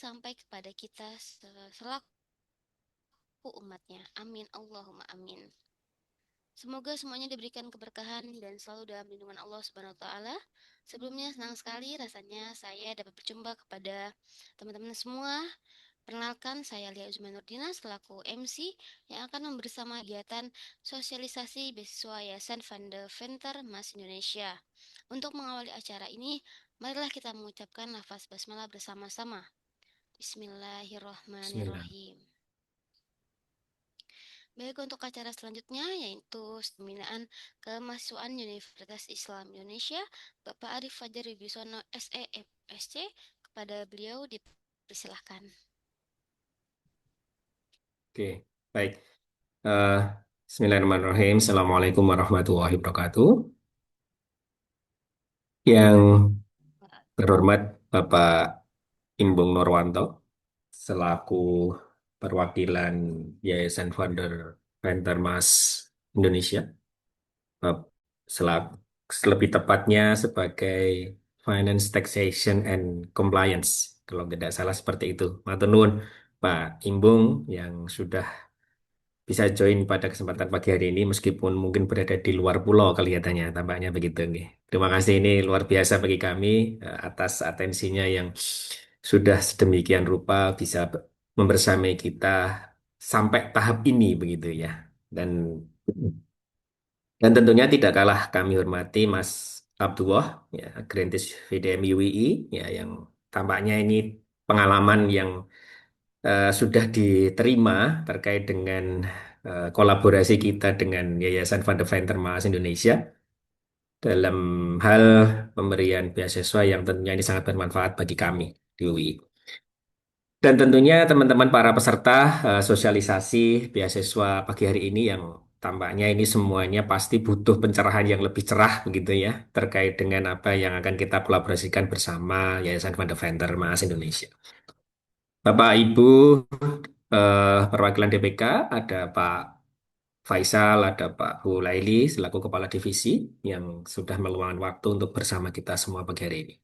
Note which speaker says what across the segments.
Speaker 1: sampai kepada kita selaku umatnya. Amin. Allahumma amin. Semoga semuanya diberikan keberkahan dan selalu dalam lindungan Allah Subhanahu wa taala. Sebelumnya senang sekali rasanya saya dapat berjumpa kepada teman-teman semua. Perkenalkan, saya Lia Uzma Nurdina selaku MC yang akan bersama kegiatan sosialisasi beasiswa Yayasan Van de Venter Mas Indonesia. Untuk mengawali acara ini, marilah kita mengucapkan lafaz basmalah bersama-sama.
Speaker 2: Bismillah.
Speaker 1: Bismillahirrahmanirrahim. Baik, untuk acara selanjutnya yaitu pembinaan kemahasiswaan Universitas Islam Indonesia, Bapak Arif Fajar Wibisono SEFSC. Kepada beliau dipersilahkan.
Speaker 2: Oke, baik. Eh, Bismillahirrahmanirrahim. Assalamualaikum warahmatullahi wabarakatuh. Yang terhormat Bapak Imbung Nurwanto, selaku perwakilan Yayasan Founder Mas Indonesia, Bap- selak- lebih tepatnya sebagai Finance Taxation and Compliance, kalau tidak salah seperti itu. Matur nuwun, Pak Imbung yang sudah bisa join pada kesempatan pagi hari ini meskipun mungkin berada di luar pulau kelihatannya tampaknya begitu nih. Terima kasih, ini luar biasa bagi kami atas atensinya yang sudah sedemikian rupa bisa membersamai kita sampai tahap ini begitu ya. Dan tentunya tidak kalah kami hormati Mas Abdullah ya, Grantis VDM UII ya, yang tampaknya ini pengalaman yang sudah diterima terkait dengan kolaborasi kita dengan Yayasan Van de Venter Maas Indonesia dalam hal pemberian beasiswa yang tentunya ini sangat bermanfaat bagi kami di UI. Dan tentunya teman-teman para peserta sosialisasi beasiswa pagi hari ini yang tampaknya ini semuanya pasti butuh pencerahan yang lebih cerah begitu ya terkait dengan apa yang akan kita kolaborasikan bersama Yayasan Van de Venter Maas Indonesia. Bapak Ibu perwakilan DPK, ada Pak Faisal, ada Pak Bu Laili selaku Kepala Divisi yang sudah meluangkan waktu untuk bersama kita semua pagi hari ini.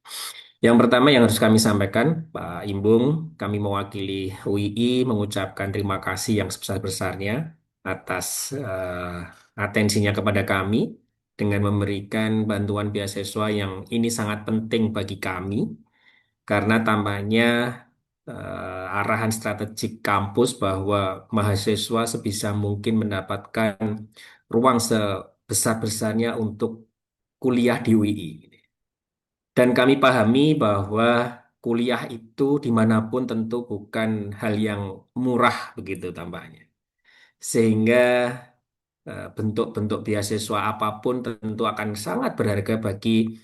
Speaker 2: Yang pertama yang harus kami sampaikan, Pak Imbung, kami mewakili UII mengucapkan terima kasih yang sebesar-besarnya atas atensinya kepada kami dengan memberikan bantuan beasiswa yang ini sangat penting bagi kami karena tampaknya arahan strategik kampus bahwa mahasiswa sebisa mungkin mendapatkan ruang sebesar-besarnya untuk kuliah di UI. Dan kami pahami bahwa kuliah itu dimanapun tentu bukan hal yang murah begitu tampaknya. Sehingga bentuk-bentuk beasiswa apapun tentu akan sangat berharga bagi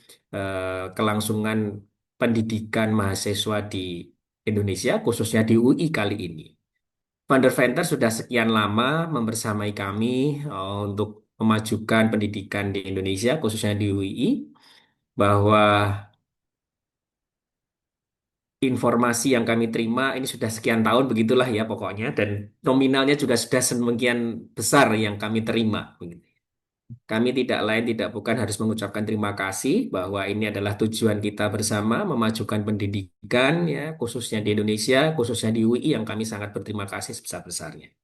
Speaker 2: kelangsungan pendidikan mahasiswa di Indonesia, khususnya di UI kali ini. Van der Venter sudah sekian lama membersamai kami untuk memajukan pendidikan di Indonesia, khususnya di UI, bahwa informasi yang kami terima ini sudah sekian tahun begitulah ya pokoknya, dan nominalnya juga sudah semakin besar yang kami terima. Begitu. Kami tidak lain tidak bukan harus mengucapkan terima kasih bahwa ini adalah tujuan kita bersama memajukan pendidikan ya khususnya di Indonesia, khususnya di UI yang kami sangat berterima kasih sebesar-besarnya.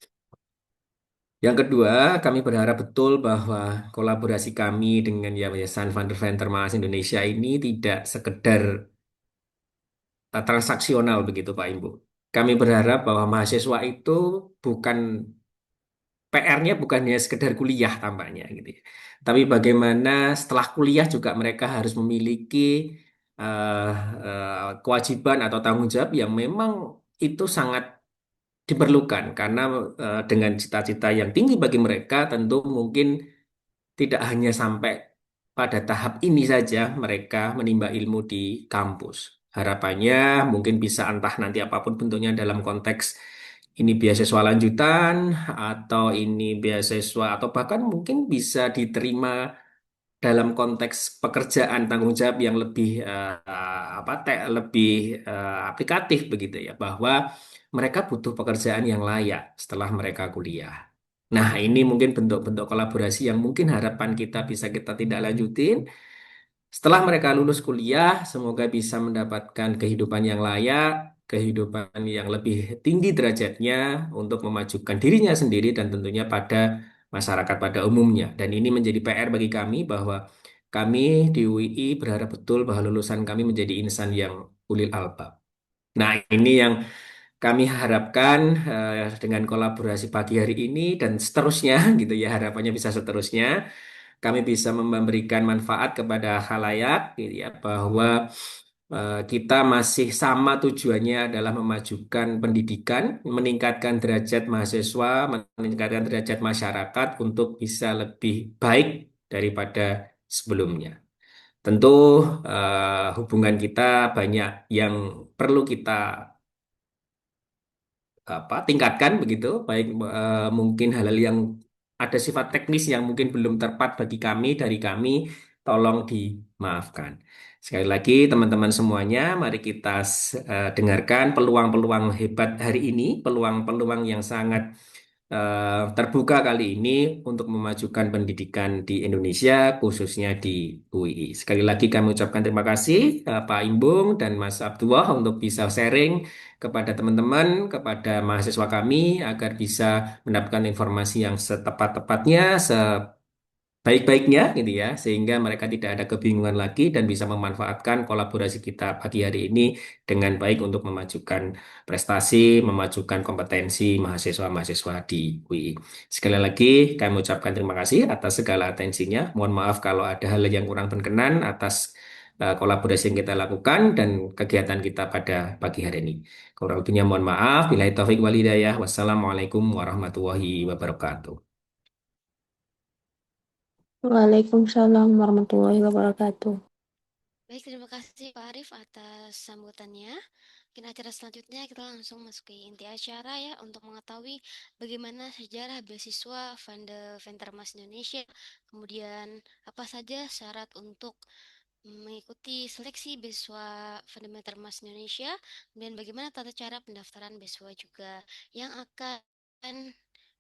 Speaker 2: Yang kedua, kami berharap betul bahwa kolaborasi kami dengan Yayasan Van der Venter Maas Indonesia ini tidak sekedar transaksional begitu Pak Imbu. Kami berharap bahwa mahasiswa itu bukan PR-nya bukan hanya sekedar kuliah tampaknya gitu ya. Tapi bagaimana setelah kuliah juga mereka harus memiliki eh, kewajiban atau tanggung jawab yang memang itu sangat diperlukan karena dengan cita-cita yang tinggi bagi mereka tentu mungkin tidak hanya sampai pada tahap ini saja mereka menimba ilmu di kampus. Harapannya mungkin bisa entah nanti apapun bentuknya dalam konteks ini beasiswa lanjutan atau ini beasiswa atau bahkan mungkin bisa diterima dalam konteks pekerjaan tanggung jawab yang lebih lebih aplikatif begitu ya bahwa mereka butuh pekerjaan yang layak setelah mereka kuliah. Nah, ini mungkin bentuk-bentuk kolaborasi yang mungkin harapan kita tidak lanjutin. Setelah mereka lulus kuliah, semoga bisa mendapatkan kehidupan yang layak, kehidupan yang lebih tinggi derajatnya untuk memajukan dirinya sendiri dan tentunya pada masyarakat pada umumnya. Dan ini menjadi PR bagi kami bahwa kami di UII berharap betul bahwa lulusan kami menjadi insan yang ulil albab. Nah, ini yang kami harapkan dengan kolaborasi pagi hari ini dan seterusnya gitu ya, harapannya bisa seterusnya kami bisa memberikan manfaat kepada khalayak gitu ya, bahwa kita masih sama tujuannya adalah memajukan pendidikan, meningkatkan derajat mahasiswa, meningkatkan derajat masyarakat untuk bisa lebih baik daripada sebelumnya. Tentu hubungan kita banyak yang perlu kita tingkatkan begitu, baik mungkin hal-hal yang ada sifat teknis yang mungkin belum tepat bagi kami dari kami, tolong dimaafkan. Sekali lagi teman-teman semuanya, mari kita dengarkan peluang-peluang hebat hari ini, peluang-peluang yang sangat terbuka kali ini untuk memajukan pendidikan di Indonesia, khususnya di UII. Sekali lagi kami ucapkan terima kasih Pak Imbung dan Mas Abdullah untuk bisa sharing kepada teman-teman, kepada mahasiswa kami agar bisa mendapatkan informasi yang setepat-tepatnya, baik-baiknya gitu ya, sehingga mereka tidak ada kebingungan lagi dan bisa memanfaatkan kolaborasi kita pagi hari ini dengan baik untuk memajukan prestasi, memajukan kompetensi mahasiswa-mahasiswa di UI. Sekali lagi, kami ucapkan terima kasih atas segala atensinya. Mohon maaf kalau ada hal yang kurang berkenan atas kolaborasi yang kita lakukan dan kegiatan kita pada pagi hari ini. Kurang lebihnya mohon maaf. Bila taufik wal hidayah. Wassalamualaikum warahmatullahi wabarakatuh.
Speaker 3: Waalaikumsalam warahmatullahi wabarakatuh.
Speaker 1: Baik, terima kasih Pak Arif atas sambutannya. Mungkin acara selanjutnya kita langsung masuk ke inti acara ya untuk mengetahui bagaimana sejarah beasiswa Ventermas Indonesia. Kemudian apa saja syarat untuk mengikuti seleksi beasiswa Ventermas Indonesia. Kemudian bagaimana tata cara pendaftaran beasiswa juga yang akan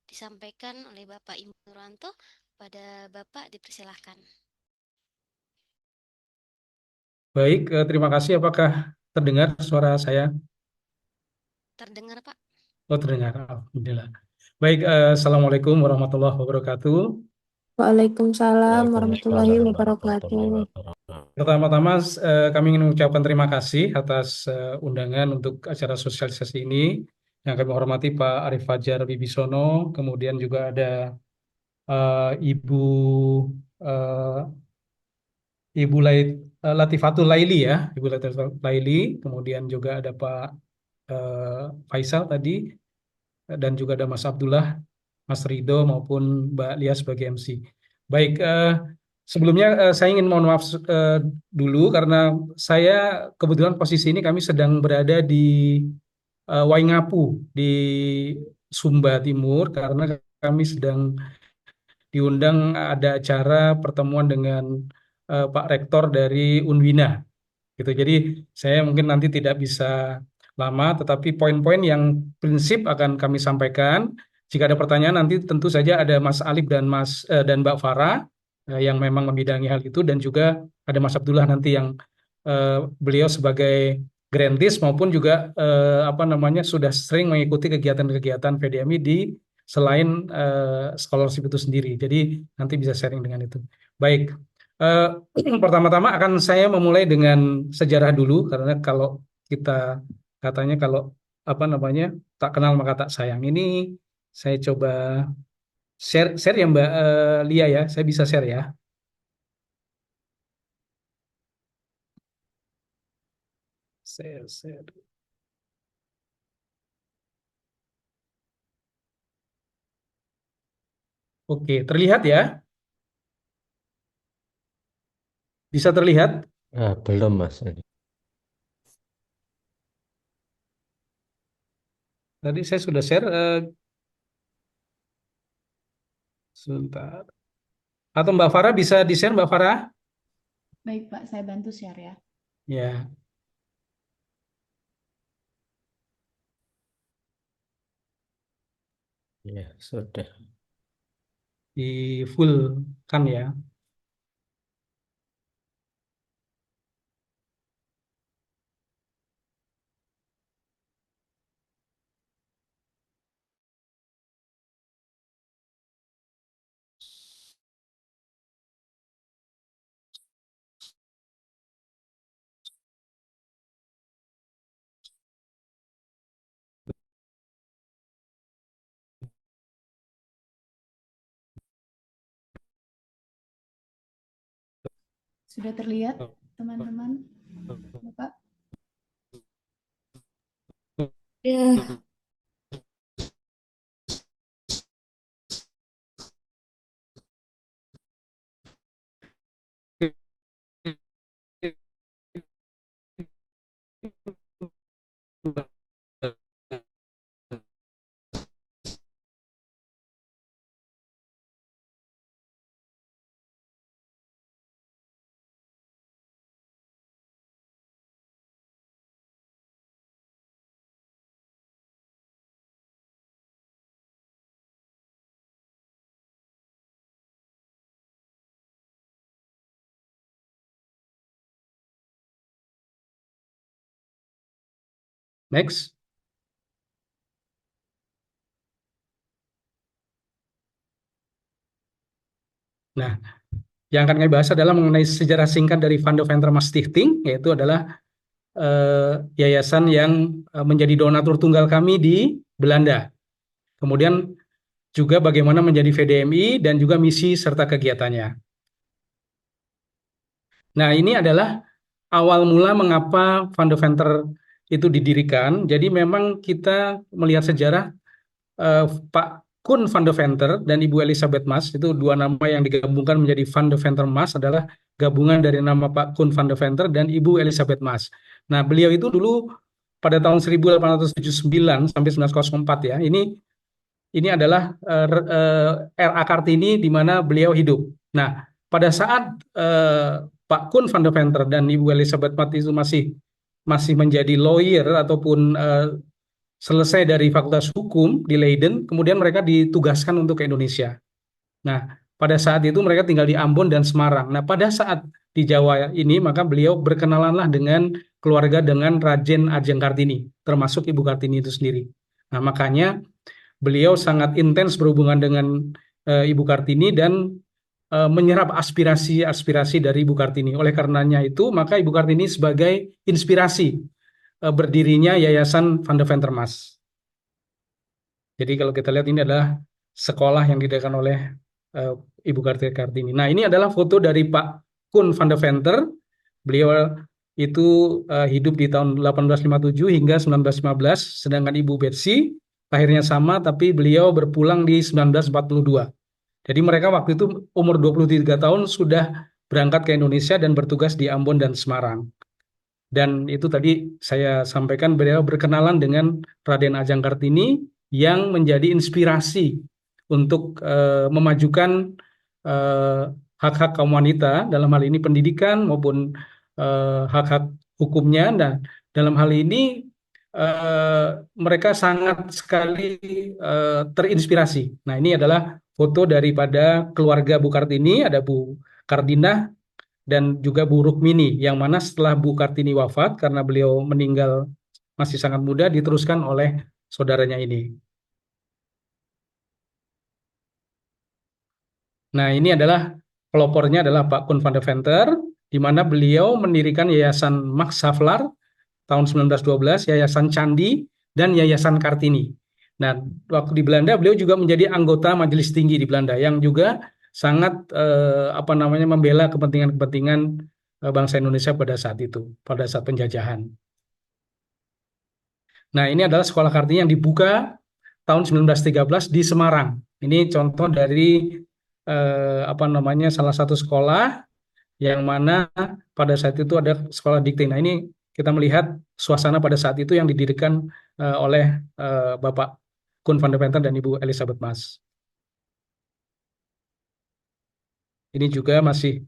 Speaker 1: disampaikan oleh Bapak Ibu Nuranto. Pada Bapak dipersilahkan.
Speaker 4: Baik, terima kasih. Apakah terdengar suara saya?
Speaker 1: Terdengar Pak?
Speaker 4: Oh, terdengar. Alhamdulillah. Baik, Assalamualaikum warahmatullahi wabarakatuh.
Speaker 3: Waalaikumsalam warahmatullahi
Speaker 5: Waalaikumsalam
Speaker 3: wabarakatuh.
Speaker 5: warahmatullahi wabarakatuh.
Speaker 4: Pertama-tama, kami ingin mengucapkan terima kasih atas undangan untuk acara sosialisasi ini. Yang kami hormati Pak Arif Fajar Wibisono, kemudian juga ada Ibu eh, Latifatul Laili ya, Ibu Latifatul Laili, kemudian juga ada Pak Faisal tadi, dan juga ada Mas Abdullah, Mas Rido maupun Mbak Lia sebagai MC. Baik, sebelumnya saya ingin mohon maaf dulu karena saya kebetulan posisi ini kami sedang berada di Waingapu di Sumba Timur karena kami sedang diundang ada acara pertemuan dengan Pak Rektor dari Unwina gitu. Jadi saya mungkin nanti tidak bisa lama, tetapi poin-poin yang prinsip akan kami sampaikan. Jika ada pertanyaan nanti tentu saja ada Mas Alif dan dan Mbak Farah yang memang membidangi hal itu dan juga ada Mas Abdullah nanti yang beliau sebagai grantis maupun juga apa namanya sudah sering mengikuti kegiatan-kegiatan VDMI di selain scholarship itu sendiri. Jadi nanti bisa sharing dengan itu. Baik, Eh, pertama-tama akan saya memulai dengan sejarah dulu karena kalau kita katanya kalau apa namanya tak kenal maka tak sayang. Ini saya coba share ya Mbak Lia ya. Saya bisa share ya. Share. Oke, terlihat ya? Bisa terlihat?
Speaker 5: Belum Mas.
Speaker 4: Tadi saya sudah share. Sebentar. Atau Mbak Farah bisa di-share Mbak Farah?
Speaker 6: Baik, Pak, saya bantu share ya.
Speaker 4: Ya,
Speaker 5: Ya, sudah.
Speaker 4: di full kan ya.
Speaker 6: Sudah terlihat, teman-teman? Bapak?
Speaker 3: Ya.
Speaker 4: Next. Nah, yang akan kami bahas adalah mengenai sejarah singkat dari Van de Ventermas Stichting, yaitu adalah yayasan yang menjadi donatur tunggal kami di Belanda. Kemudian juga bagaimana menjadi VDMI dan juga misi serta kegiatannya. Nah, ini adalah awal mula mengapa Van de Venter itu didirikan. Jadi memang kita melihat sejarah Pak Koen van de Venter dan Ibu Elisabeth Mas, itu dua nama yang digabungkan menjadi Van de Venter Mas, adalah gabungan dari nama Pak Koen van de Venter dan Ibu Elisabeth Mas. Nah, beliau itu dulu pada tahun 1879 sampai 1904 ya. Ini adalah RA Kartini di mana beliau hidup. Nah, pada saat Pak Koen van de Venter dan Ibu Elisabeth Mat itu masih menjadi lawyer ataupun selesai dari Fakultas Hukum di Leiden, kemudian mereka ditugaskan untuk ke Indonesia. Nah, pada saat itu mereka tinggal di Ambon dan Semarang. Nah, pada saat di Jawa ini, maka beliau berkenalanlah dengan keluarga dengan Raden Ajeng Kartini, termasuk Ibu Kartini itu sendiri. Nah, makanya beliau sangat intens berhubungan dengan Ibu Kartini dan menyerap aspirasi-aspirasi dari Ibu Kartini. Oleh karenanya itu, maka Ibu Kartini sebagai inspirasi berdirinya Yayasan Van de Venter Mas. Jadi kalau kita lihat ini adalah sekolah yang didirikan oleh Ibu Kartini. Nah, ini adalah foto dari Pak Koen van de Venter. Beliau itu hidup di tahun 1857 hingga 1915, sedangkan Ibu Betsy lahirnya sama, tapi beliau berpulang di 1942. Jadi mereka waktu itu umur 23 tahun sudah berangkat ke Indonesia dan bertugas di Ambon dan Semarang. Dan itu tadi saya sampaikan beliau berkenalan dengan Raden Ajeng Kartini yang menjadi inspirasi untuk memajukan hak-hak kaum wanita, dalam hal ini pendidikan maupun hak-hak hukumnya. Nah, dalam hal ini mereka sangat sekali terinspirasi. Nah, ini adalah foto daripada keluarga Bu Kartini, ada Bu Kardinah dan juga Bu Rukmini, yang mana setelah Bu Kartini wafat karena beliau meninggal masih sangat muda, diteruskan oleh saudaranya ini. Nah, ini adalah pelopornya adalah Pak Koen van de Venter, di mana beliau mendirikan Yayasan Max Havelaar tahun 1912, Yayasan Candi, dan Yayasan Kartini. Nah, waktu di Belanda beliau juga menjadi anggota Majelis Tinggi di Belanda yang juga sangat membela kepentingan-kepentingan bangsa Indonesia pada saat itu, pada saat penjajahan. Nah, ini adalah sekolah Kartini yang dibuka tahun 1913 di Semarang. Ini contoh dari salah satu sekolah yang mana pada saat itu ada sekolah dikte. Nah, ini kita melihat suasana pada saat itu yang didirikan oleh Bapak Koen van de Venter dan Ibu Elisabeth Mas. Ini juga masih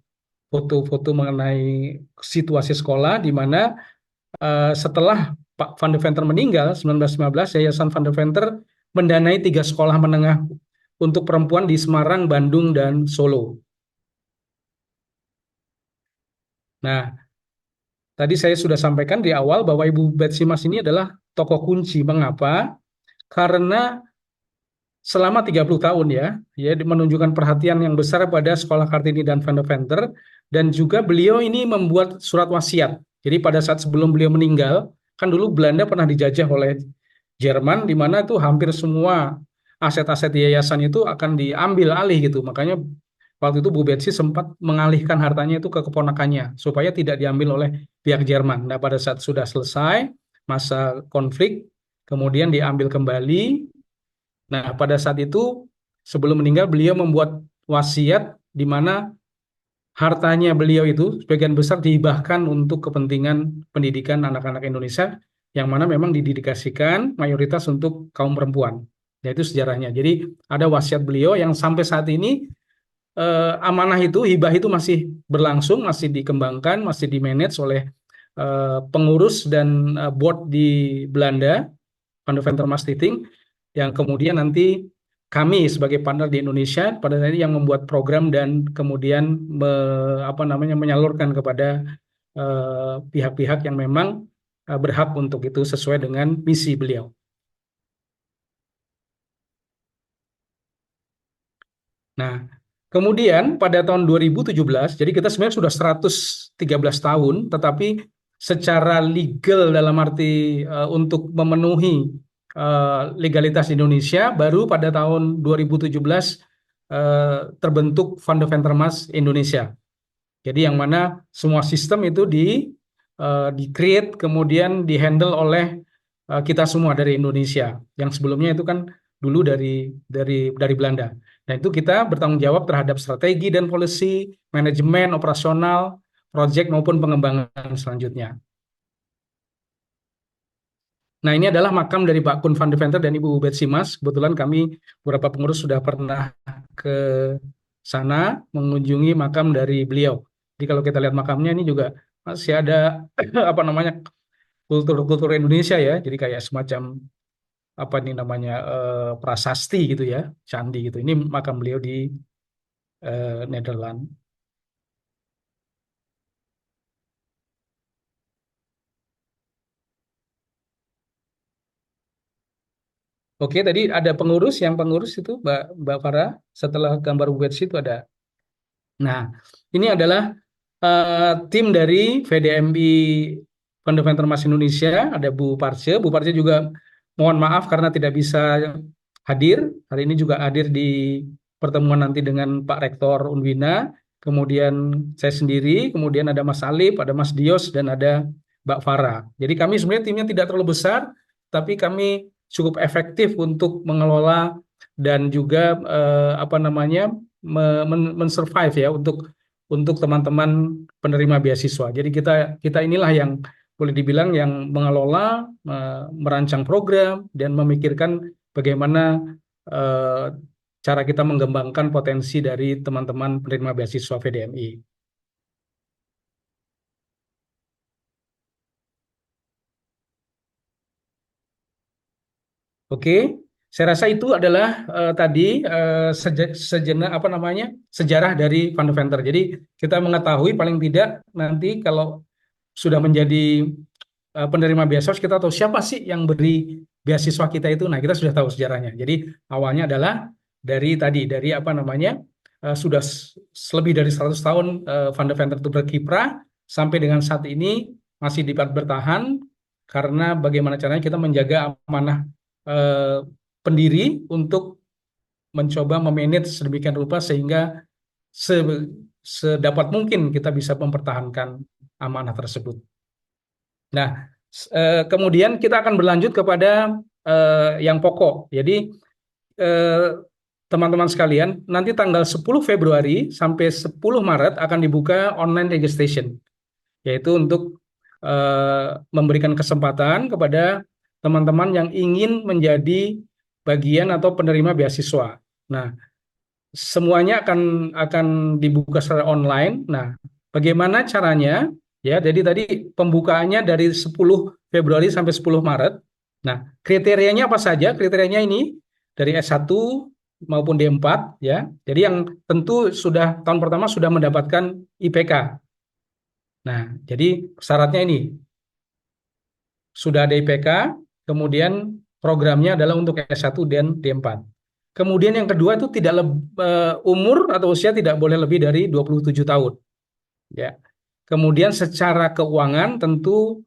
Speaker 4: foto-foto mengenai situasi sekolah, di mana setelah Pak van de Venter meninggal 1915, Yayasan van de Venter mendanai 3 sekolah menengah untuk perempuan di Semarang, Bandung, dan Solo. Nah, tadi saya sudah sampaikan di awal bahwa Ibu Betsy Mas ini adalah tokoh kunci. Mengapa? Karena selama 30 tahun ya menunjukkan perhatian yang besar pada sekolah Kartini dan Van de Venter, dan juga beliau ini membuat surat wasiat. Jadi pada saat sebelum beliau meninggal, kan dulu Belanda pernah dijajah oleh Jerman, di mana tuh hampir semua aset-aset yayasan itu akan diambil alih gitu. Makanya waktu itu Bu Betsy sempat mengalihkan hartanya itu ke keponakannya supaya tidak diambil oleh pihak Jerman. Nah, pada saat sudah selesai masa konflik, kemudian diambil kembali. Nah, pada saat itu sebelum meninggal beliau membuat wasiat di mana hartanya beliau itu sebagian besar dihibahkan untuk kepentingan pendidikan anak-anak Indonesia yang mana memang didedikasikan mayoritas untuk kaum perempuan. Ya, itu sejarahnya. Jadi ada wasiat beliau yang sampai saat ini amanah itu, hibah itu masih berlangsung, masih dikembangkan, masih dimanage oleh pengurus dan board di Belanda, Van de Ventermas Stichting, yang kemudian nanti kami sebagai partner di Indonesia pada saat ini yang membuat program dan kemudian menyalurkan kepada pihak-pihak yang memang berhak untuk itu sesuai dengan misi beliau. Nah, kemudian pada tahun 2017, jadi kita sebenarnya sudah 113 tahun, tetapi secara legal dalam arti untuk memenuhi legalitas Indonesia, baru pada tahun 2017 terbentuk Van de Ventermas Indonesia. Jadi yang mana semua sistem itu di-create, kemudian di-handle oleh kita semua dari Indonesia. Yang sebelumnya itu kan dulu dari Belanda. Nah, itu kita bertanggung jawab terhadap strategi dan policy, manajemen, operasional, proyek maupun pengembangan selanjutnya. Nah, ini adalah makam dari Pak Kun van de Venter dan Ibu Betsy Mas. Kebetulan kami beberapa pengurus sudah pernah ke sana mengunjungi makam dari beliau. Jadi kalau kita lihat makamnya ini juga masih ada kultur-kultur Indonesia ya. Jadi kayak semacam prasasti gitu ya, candi gitu. Ini makam beliau di Nederland. Oke, tadi ada pengurus, yang pengurus itu Mbak Farah, setelah gambar Betsy itu ada. Nah, ini adalah tim dari VDMI Van de Ventermas Indonesia, ada Bu Parce. Bu Parce juga mohon maaf karena tidak bisa hadir. Hari ini juga hadir di pertemuan nanti dengan Pak Rektor Unwina, kemudian saya sendiri, kemudian ada Mas Alip, ada Mas Dios, dan ada Mbak Farah. Jadi kami sebenarnya timnya tidak terlalu besar, tapi kami cukup efektif untuk mengelola dan juga men-survive ya untuk teman-teman penerima beasiswa. Jadi kita inilah yang boleh dibilang yang mengelola, merancang program dan memikirkan bagaimana cara kita mengembangkan potensi dari teman-teman penerima beasiswa VDMI. Oke, saya rasa itu adalah tadi sejarah dari Van de Venter. Jadi kita mengetahui paling tidak nanti kalau sudah menjadi penerima beasiswa, kita tahu siapa sih yang beri beasiswa kita itu. Nah, kita sudah tahu sejarahnya. Jadi awalnya adalah dari sudah lebih dari 100 tahun Van de Venter itu berkiprah sampai dengan saat ini masih dapat bertahan karena bagaimana caranya kita menjaga amanah pendiri untuk mencoba memanage sedemikian rupa sehingga sedapat mungkin kita bisa mempertahankan amanah tersebut. Nah, kemudian kita akan berlanjut kepada yang pokok. Jadi teman-teman sekalian, nanti tanggal 10 Februari sampai 10 Maret akan dibuka online registration, yaitu untuk memberikan kesempatan kepada teman-teman yang ingin menjadi bagian atau penerima beasiswa. Nah, semuanya akan dibuka secara online. Nah, bagaimana caranya? Ya, jadi tadi pembukaannya dari 10 Februari sampai 10 Maret. Nah, kriterianya apa saja? Kriterianya ini dari S1 maupun D4 ya. Jadi yang tentu sudah tahun pertama sudah mendapatkan IPK. Nah, jadi syaratnya ini sudah ada IPK, kemudian programnya adalah untuk S1 dan D4. Kemudian yang kedua itu umur atau usia tidak boleh lebih dari 27 tahun. Ya. Kemudian secara keuangan tentu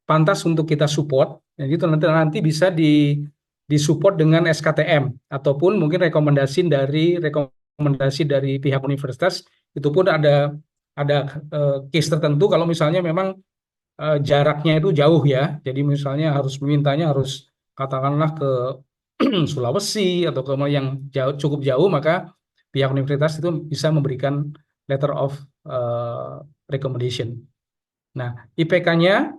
Speaker 4: pantas untuk kita support. Jadi itu nanti bisa disupport dengan SKTM ataupun mungkin rekomendasi dari rekomendasi dari pihak universitas, itu pun ada case tertentu kalau misalnya memang jaraknya itu jauh ya. Jadi misalnya harus memintanya harus katakanlah ke Sulawesi atau ke yang jauh, cukup jauh, maka pihak universitas itu bisa memberikan letter of recommendation. Nah, IPK-nya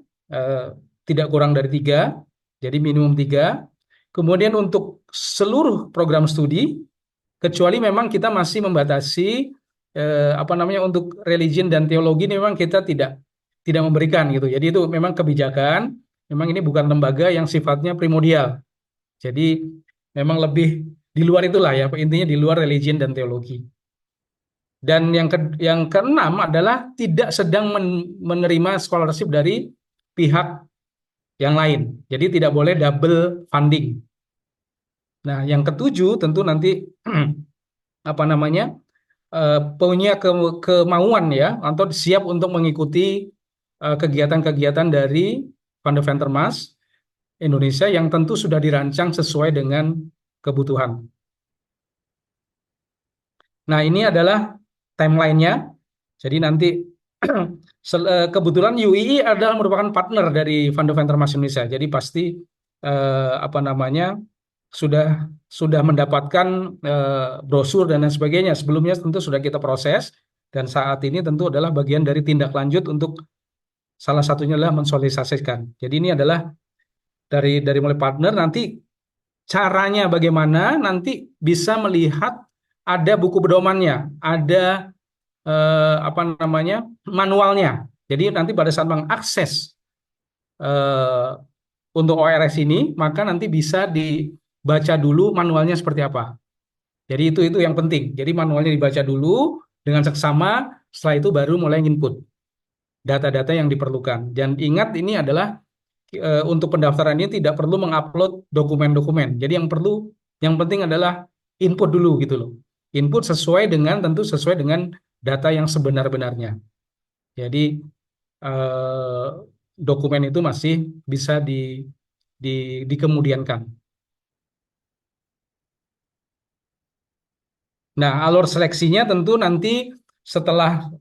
Speaker 4: tidak kurang dari 3, jadi minimum 3. Kemudian untuk seluruh program studi, kecuali memang kita masih membatasi untuk religion dan teologi ini memang kita tidak memberikan gitu. Jadi itu memang kebijakan, memang ini bukan lembaga yang sifatnya primordial. Jadi memang lebih di luar itulah ya, intinya di luar religion dan teologi. Dan yang keenam adalah tidak sedang menerima scholarship dari pihak yang lain. Jadi tidak boleh double funding. Nah, yang ketujuh tentu nanti punya kemauan ya atau siap untuk mengikuti kegiatan-kegiatan dari Fundamentalmas Indonesia yang tentu sudah dirancang sesuai dengan kebutuhan. Nah, ini adalah timeline-nya. Jadi nanti kebetulan UII adalah merupakan partner dari Fundamentalmas Indonesia. Jadi pasti sudah mendapatkan brosur dan lain sebagainya. Sebelumnya tentu sudah kita proses dan saat ini tentu adalah bagian dari tindak lanjut untuk salah satunya adalah mensosialisasikan. Jadi ini adalah dari mulai partner, nanti caranya bagaimana nanti bisa melihat ada buku pedomannya, ada manualnya. Jadi nanti pada saat mengakses untuk ORS ini, maka nanti bisa dibaca dulu manualnya seperti apa. Jadi itu yang penting. Jadi manualnya dibaca dulu dengan seksama, setelah itu baru mulai input data-data yang diperlukan. Dan ingat ini adalah untuk pendaftaran ini tidak perlu mengupload dokumen-dokumen. Jadi yang penting adalah input dulu gitu loh. Input tentu sesuai dengan data yang sebenar-benarnya. Jadi dokumen itu masih bisa dikemudiankan. Nah, alur seleksinya tentu nanti setelah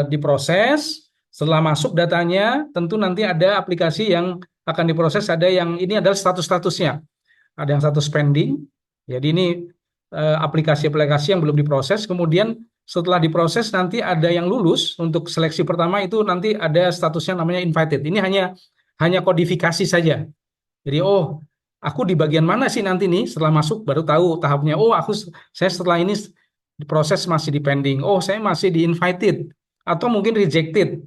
Speaker 4: diproses, setelah masuk datanya, tentu nanti ada aplikasi yang akan diproses, ada yang ini adalah status-statusnya. Ada yang status pending, jadi ini aplikasi-aplikasi yang belum diproses, kemudian setelah diproses nanti ada yang lulus untuk seleksi pertama itu nanti ada statusnya namanya invited. Ini hanya kodifikasi saja. Jadi aku di bagian mana sih nanti nih setelah masuk baru tahu tahapnya. Saya setelah ini proses masih di pending. Saya masih di invited atau mungkin rejected.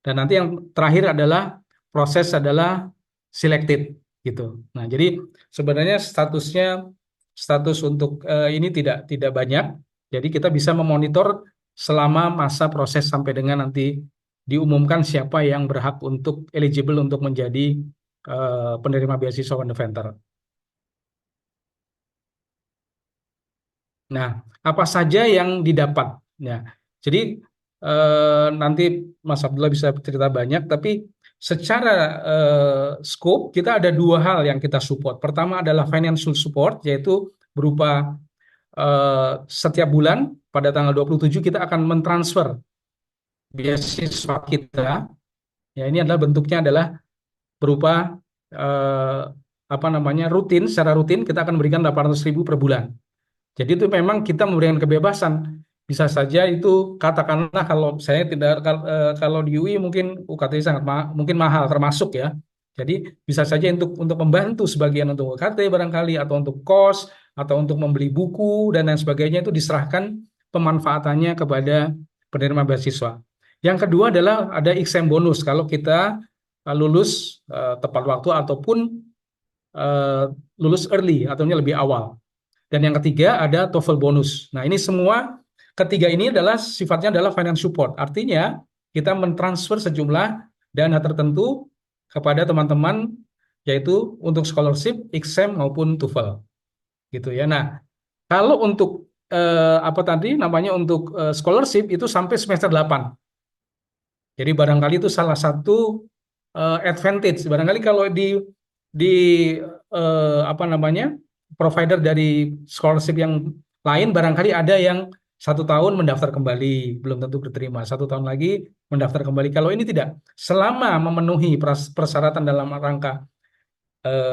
Speaker 4: Dan nanti yang terakhir adalah proses adalah selected gitu. Nah, jadi sebenarnya status untuk ini tidak banyak. Jadi kita bisa memonitor selama masa proses sampai dengan nanti diumumkan siapa yang berhak untuk eligible untuk menjadi penerima beasiswa Fundamental. Nah, apa saja yang didapat? Ya, jadi nanti Mas Abdullah bisa cerita banyak, tapi secara scope kita ada 2 hal yang kita support. Pertama adalah financial support, yaitu berupa setiap bulan pada tanggal 27 kita akan mentransfer beasiswa kita. Ya, ini adalah bentuknya adalah berupa secara rutin kita akan berikan 800.000 per bulan. Jadi itu memang kita memberikan kebebasan. Bisa saja itu katakanlah kalau di UI mungkin UKT sangat mungkin mahal termasuk ya. Jadi bisa saja untuk membantu sebagian untuk UKT barangkali atau untuk kos atau untuk membeli buku dan lain sebagainya itu diserahkan pemanfaatannya kepada penerima beasiswa. Yang kedua adalah ada exam bonus kalau kita lulus tepat waktu ataupun lulus early atau lebih awal. Dan yang ketiga ada TOEFL bonus. Nah, ini semua ketiga ini adalah sifatnya adalah finance support. Artinya kita mentransfer sejumlah dana tertentu kepada teman-teman yaitu untuk scholarship, exam maupun TOEFL. Gitu ya. Nah, kalau untuk untuk scholarship itu sampai semester 8. Jadi barangkali itu salah satu advantage. Barangkali kalau di provider dari scholarship yang Lain barangkali ada yang 1 tahun mendaftar kembali, belum tentu diterima. 1 tahun lagi mendaftar kembali. Kalau ini tidak, selama memenuhi persyaratan dalam rangka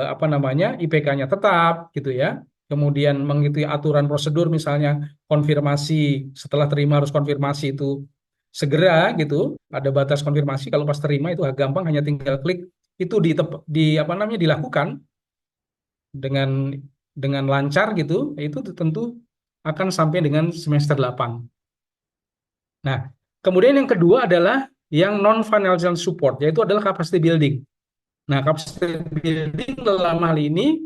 Speaker 4: apa namanya IPK-nya tetap gitu ya. Kemudian mengikuti aturan prosedur misalnya konfirmasi setelah terima harus konfirmasi itu segera gitu. Ada batas konfirmasi kalau pas terima itu gampang hanya tinggal klik itu di apa namanya dilakukan dengan lancar gitu. Itu tentu akan sampai dengan semester 8. Nah, kemudian yang kedua adalah yang non financial support yaitu adalah capacity building. Nah, capacity building dalam hal ini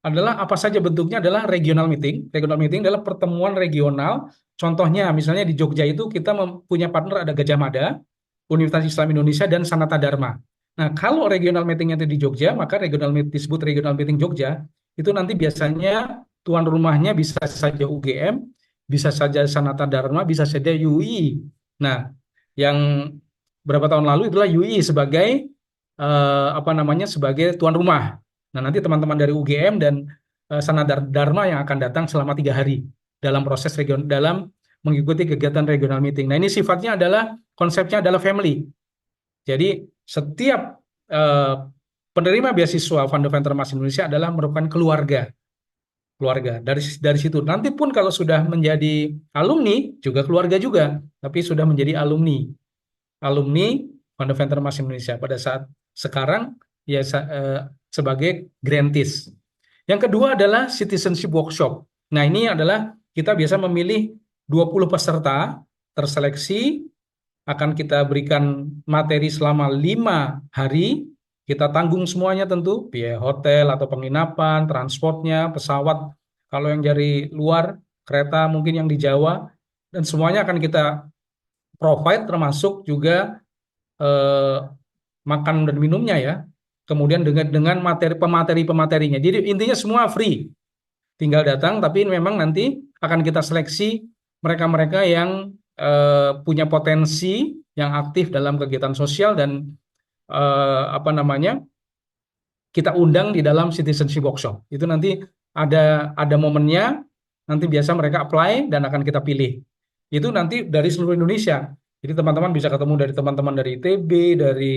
Speaker 4: adalah apa saja bentuknya adalah regional meeting. Regional meeting adalah pertemuan regional. Contohnya, misalnya di Jogja itu kita punya partner ada Gajah Mada, Universitas Islam Indonesia, dan Sanata Dharma. Nah, kalau regional meetingnya itu di Jogja, maka disebut regional meeting Jogja. Itu nanti biasanya tuan rumahnya bisa saja UGM, bisa saja Sanata Dharma, bisa saja UI. Nah, yang berapa tahun lalu itulah UI sebagai apa namanya sebagai tuan rumah. Nah, nanti teman-teman dari UGM dan Sanata Dharma yang akan datang selama 3 hari dalam proses dalam mengikuti kegiatan regional meeting. Nah, ini sifatnya adalah konsepnya adalah family. Jadi setiap eh, penerima beasiswa Fundamental Mas Indonesia adalah merupakan keluarga. Keluarga. Dari situ nanti pun kalau sudah menjadi alumni juga keluarga juga, tapi sudah menjadi alumni Fundamental Mas Indonesia pada saat sekarang ya sebagai grantees. Yang kedua adalah citizenship workshop. Nah, ini adalah kita biasa memilih 20 peserta terseleksi, akan kita berikan materi selama 5 hari, kita tanggung semuanya tentu, biaya hotel atau penginapan, transportnya, pesawat, kalau yang dari luar, kereta mungkin yang di Jawa, dan semuanya akan kita provide termasuk juga eh, makan dan minumnya ya. Kemudian dengan pematerinya. Jadi intinya semua free. Tinggal datang, tapi memang nanti akan kita seleksi mereka-mereka yang punya potensi yang aktif dalam kegiatan sosial dan apa namanya kita undang di dalam citizenship workshop. Itu nanti ada momennya, nanti biasa mereka apply dan akan kita pilih. Itu nanti dari seluruh Indonesia. Jadi teman-teman bisa ketemu dari teman-teman dari ITB, dari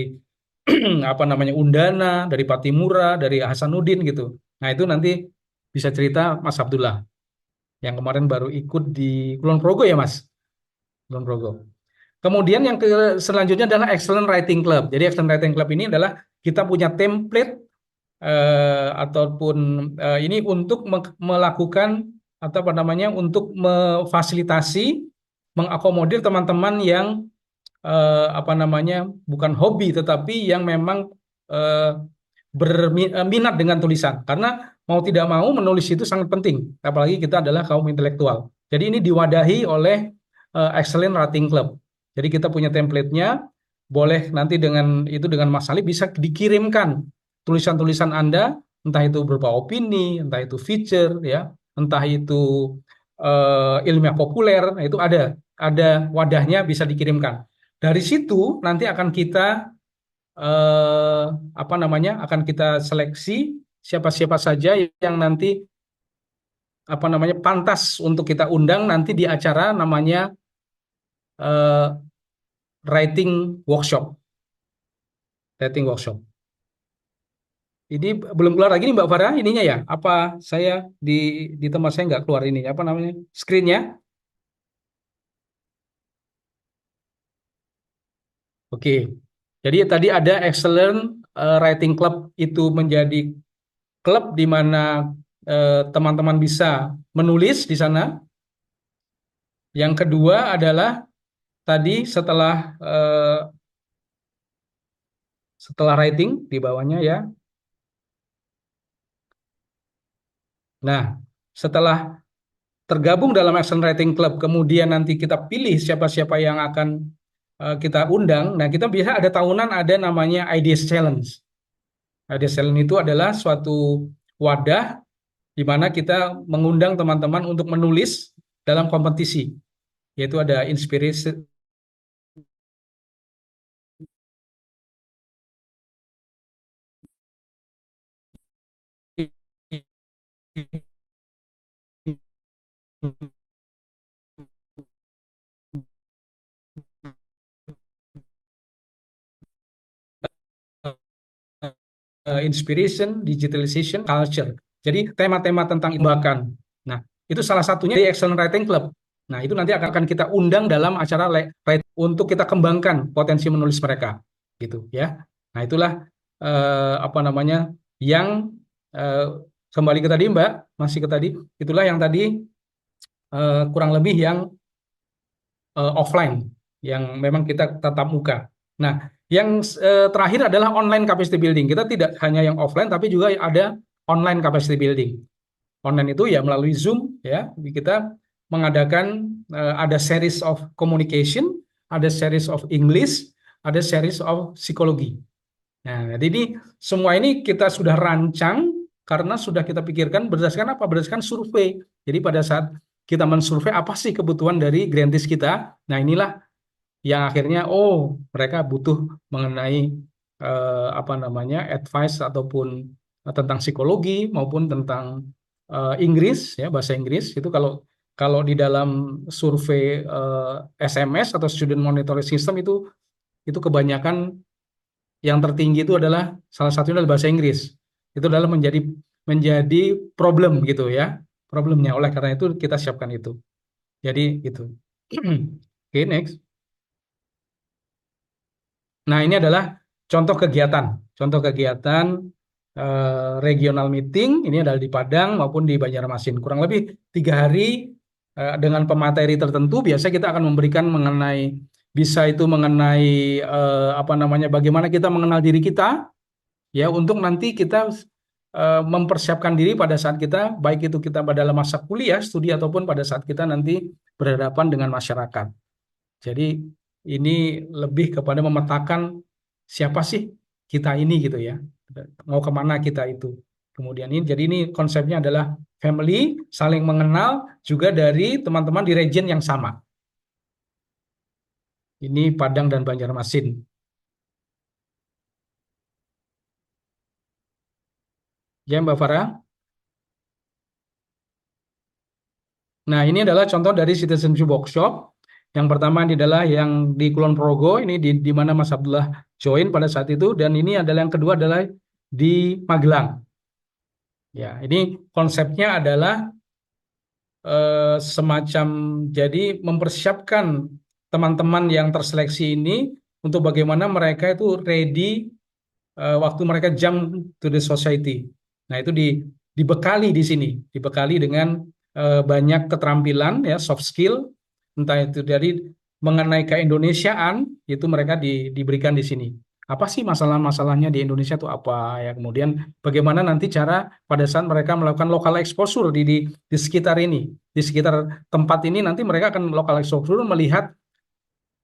Speaker 4: apa namanya Undana, dari Patimura, dari Hasanuddin gitu. Nah, itu nanti bisa cerita Mas Abdullah yang kemarin baru ikut di Kulon Progo ya Mas, Kulon Progo. Kemudian yang selanjutnya adalah Excellent Writing Club. Jadi Excellent Writing Club ini adalah kita punya template ataupun ini untuk melakukan atau apa namanya untuk memfasilitasi mengakomodir teman-teman yang apa namanya bukan hobi tetapi yang memang eh, berminat dengan tulisan karena mau tidak mau menulis itu sangat penting apalagi kita adalah kaum intelektual. Jadi ini diwadahi oleh Excellent Writing Club. Jadi kita punya template-nya, boleh nanti dengan Mas Ali bisa dikirimkan tulisan-tulisan Anda, entah itu berupa opini, entah itu feature ya, entah itu ilmiah populer, nah itu ada wadahnya bisa dikirimkan. Dari situ nanti akan kita eh, apa namanya akan kita seleksi siapa-siapa saja yang nanti apa namanya pantas untuk kita undang nanti di acara namanya eh, writing workshop. Writing workshop. Ini belum keluar lagi nih Mbak Farah ininya ya. Apa saya di tempat saya nggak keluar ini apa namanya screennya? Oke. Jadi tadi ada Excellent Writing Club itu menjadi klub di mana teman-teman bisa menulis di sana. Yang kedua adalah tadi setelah writing di bawahnya ya. Nah, setelah tergabung dalam Action Writing Club, kemudian nanti kita pilih siapa-siapa yang akan kita undang. Nah, kita bisa ada tahunan ada namanya Ideas Challenge. Ideas Challenge itu adalah suatu wadah di mana kita mengundang teman-teman untuk menulis dalam kompetisi, yaitu ada inspirasi Inspiration, digitalization, culture. Jadi tema-tema tentang bahkan. Nah, itu salah satunya di Excellent Writing Club. Nah, itu nanti akan kita undang dalam acara untuk kita kembangkan potensi menulis mereka, gitu ya. Nah, itulah apa namanya yang eh, kembali ke tadi Mbak, masih ke tadi, itulah yang tadi kurang lebih yang offline, yang memang kita tatap muka. Nah, yang terakhir adalah online capacity building. Kita tidak hanya yang offline, tapi juga ada online capacity building. Online itu ya melalui Zoom, ya kita mengadakan ada series of communication, ada series of English, ada series of psikologi. Nah, jadi ini semua ini kita sudah rancang karena sudah kita pikirkan berdasarkan apa? Berdasarkan survei. Jadi pada saat kita mensurvei apa sih kebutuhan dari grantis kita, nah inilah yang akhirnya mereka butuh mengenai apa namanya advice ataupun tentang psikologi maupun tentang Inggris ya bahasa Inggris itu kalau kalau di dalam survei SMS atau Student Monitoring System itu kebanyakan yang tertinggi itu adalah salah satunya adalah bahasa Inggris. Itu adalah menjadi problem gitu ya, problemnya. Oleh karena itu kita siapkan itu. Jadi itu. Oke, next. Nah, ini adalah contoh kegiatan. Contoh kegiatan regional meeting, ini adalah di Padang maupun di Banjarmasin. Kurang lebih 3 hari dengan pemateri tertentu, biasa kita akan memberikan mengenai, bisa itu mengenai apa namanya, bagaimana kita mengenal diri kita, ya untuk nanti kita mempersiapkan diri pada saat kita, baik itu kita pada dalam masa kuliah, studi, ataupun pada saat kita nanti berhadapan dengan masyarakat. Jadi ini lebih kepada memetakan siapa sih kita ini gitu ya, mau kemana kita itu. Kemudian ini, jadi ini konsepnya adalah family, saling mengenal juga dari teman-teman di region yang sama. Ini Padang dan Banjarmasin. Ya Mbak Farah. Nah ini adalah contoh dari citizenship workshop. Yang pertama ini adalah yang di Kulon Progo, ini di mana Mas Abdullah join pada saat itu, dan ini adalah yang kedua adalah di Magelang. Ya, ini konsepnya adalah semacam jadi mempersiapkan teman-teman yang terseleksi ini untuk bagaimana mereka itu ready waktu mereka jump to the society. Nah, itu dibekali di sini, dibekali dengan banyak keterampilan ya, soft skill, entah itu dari mengenai keindonesiaan, itu mereka diberikan di sini. Apa sih masalah-masalahnya di Indonesia itu apa ya, kemudian bagaimana nanti cara pada saat mereka melakukan lokal exposure di sekitar ini, di sekitar tempat ini, nanti mereka akan lokal exposure melihat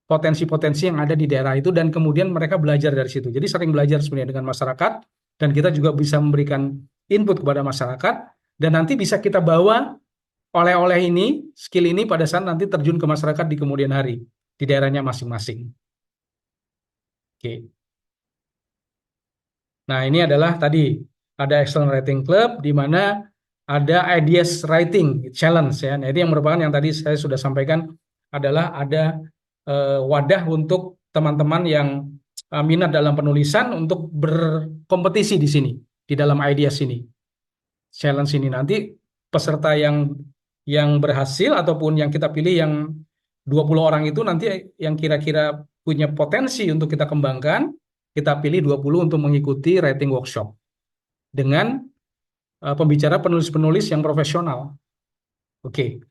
Speaker 4: potensi-potensi yang ada di daerah itu, dan kemudian mereka belajar dari situ. Jadi sering belajar sebenarnya dengan masyarakat, dan kita juga bisa memberikan input kepada masyarakat, dan nanti bisa kita bawa oleh-oleh ini, skill ini pada saat nanti terjun ke masyarakat di kemudian hari, di daerahnya masing-masing. Oke. Nah, ini adalah tadi, ada Excellent Writing Club, di mana ada Ideas Writing Challenge ya. Nah, ini yang merupakan yang tadi saya sudah sampaikan, adalah ada wadah untuk teman-teman yang minat dalam penulisan untuk berkompetisi di sini, di dalam Ideas ini. Challenge ini nanti peserta yang berhasil ataupun yang kita pilih yang 20 orang itu nanti yang kira-kira punya potensi untuk kita kembangkan, kita pilih 20 untuk mengikuti writing workshop dengan pembicara penulis-penulis yang profesional. Oke.